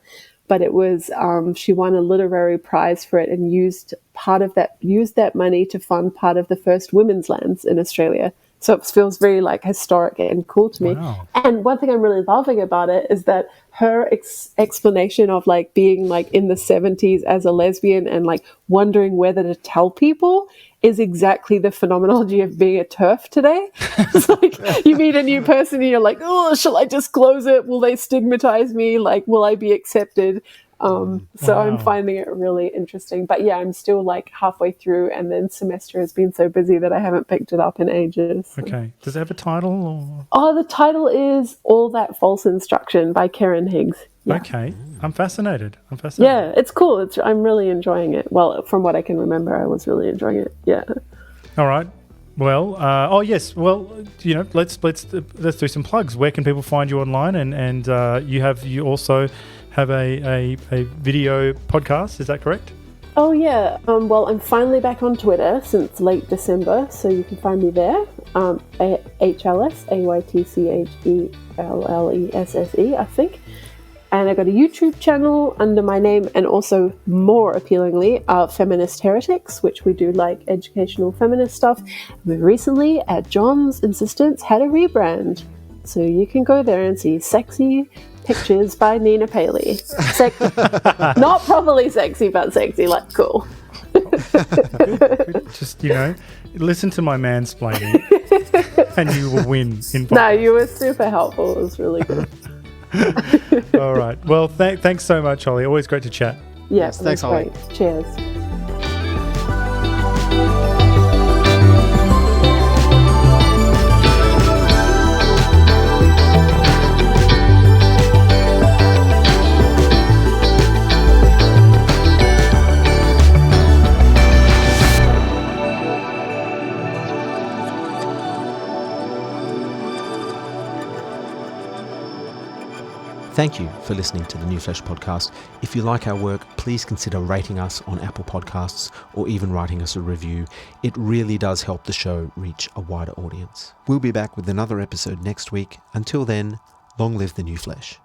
But it was, she won a literary prize for it and used that money to fund part of the first women's lands in Australia. So it feels very like historic and cool to me. Wow. And one thing I'm really loving about it is that her explanation of like being like in the 70s as a lesbian and like wondering whether to tell people is exactly the phenomenology of being a TERF today. It's like you meet a new person and you're like, oh, shall I disclose it? Will they stigmatize me? Like, will I be accepted? So I'm finding it really interesting. But yeah, I'm still like halfway through and then semester has been so busy that I haven't picked it up in ages. So. Okay. Does it have a title? Or? Oh, the title is All That False Instruction by Karen Higgs. Yeah. Okay. I'm fascinated. Yeah, it's cool. I'm really enjoying it. Well, from what I can remember, I was really enjoying it. Yeah. All right. Well, yes. Well, let's do some plugs. Where can people find you online? And you also have a video podcast. Is that correct? Oh yeah. Well, I'm finally back on Twitter since late December, so you can find me there. HLS, I think. And I got a YouTube channel under my name, and also more appealingly, Feminist Heretics, which we do like educational feminist stuff. We recently, at John's insistence, had a rebrand. So you can go there and see sexy pictures by Nina Paley. Not properly sexy, but sexy, like cool. Just, listen to my mansplaining and you will win. No, you were super helpful. It was really good. All right. Well, thanks so much, Holly. Always great to chat. Yes, thanks, Holly. Great. Cheers. Thank you for listening to the New Flesh podcast. If you like our work, please consider rating us on Apple Podcasts or even writing us a review. It really does help the show reach a wider audience. We'll be back with another episode next week. Until then, long live the New Flesh.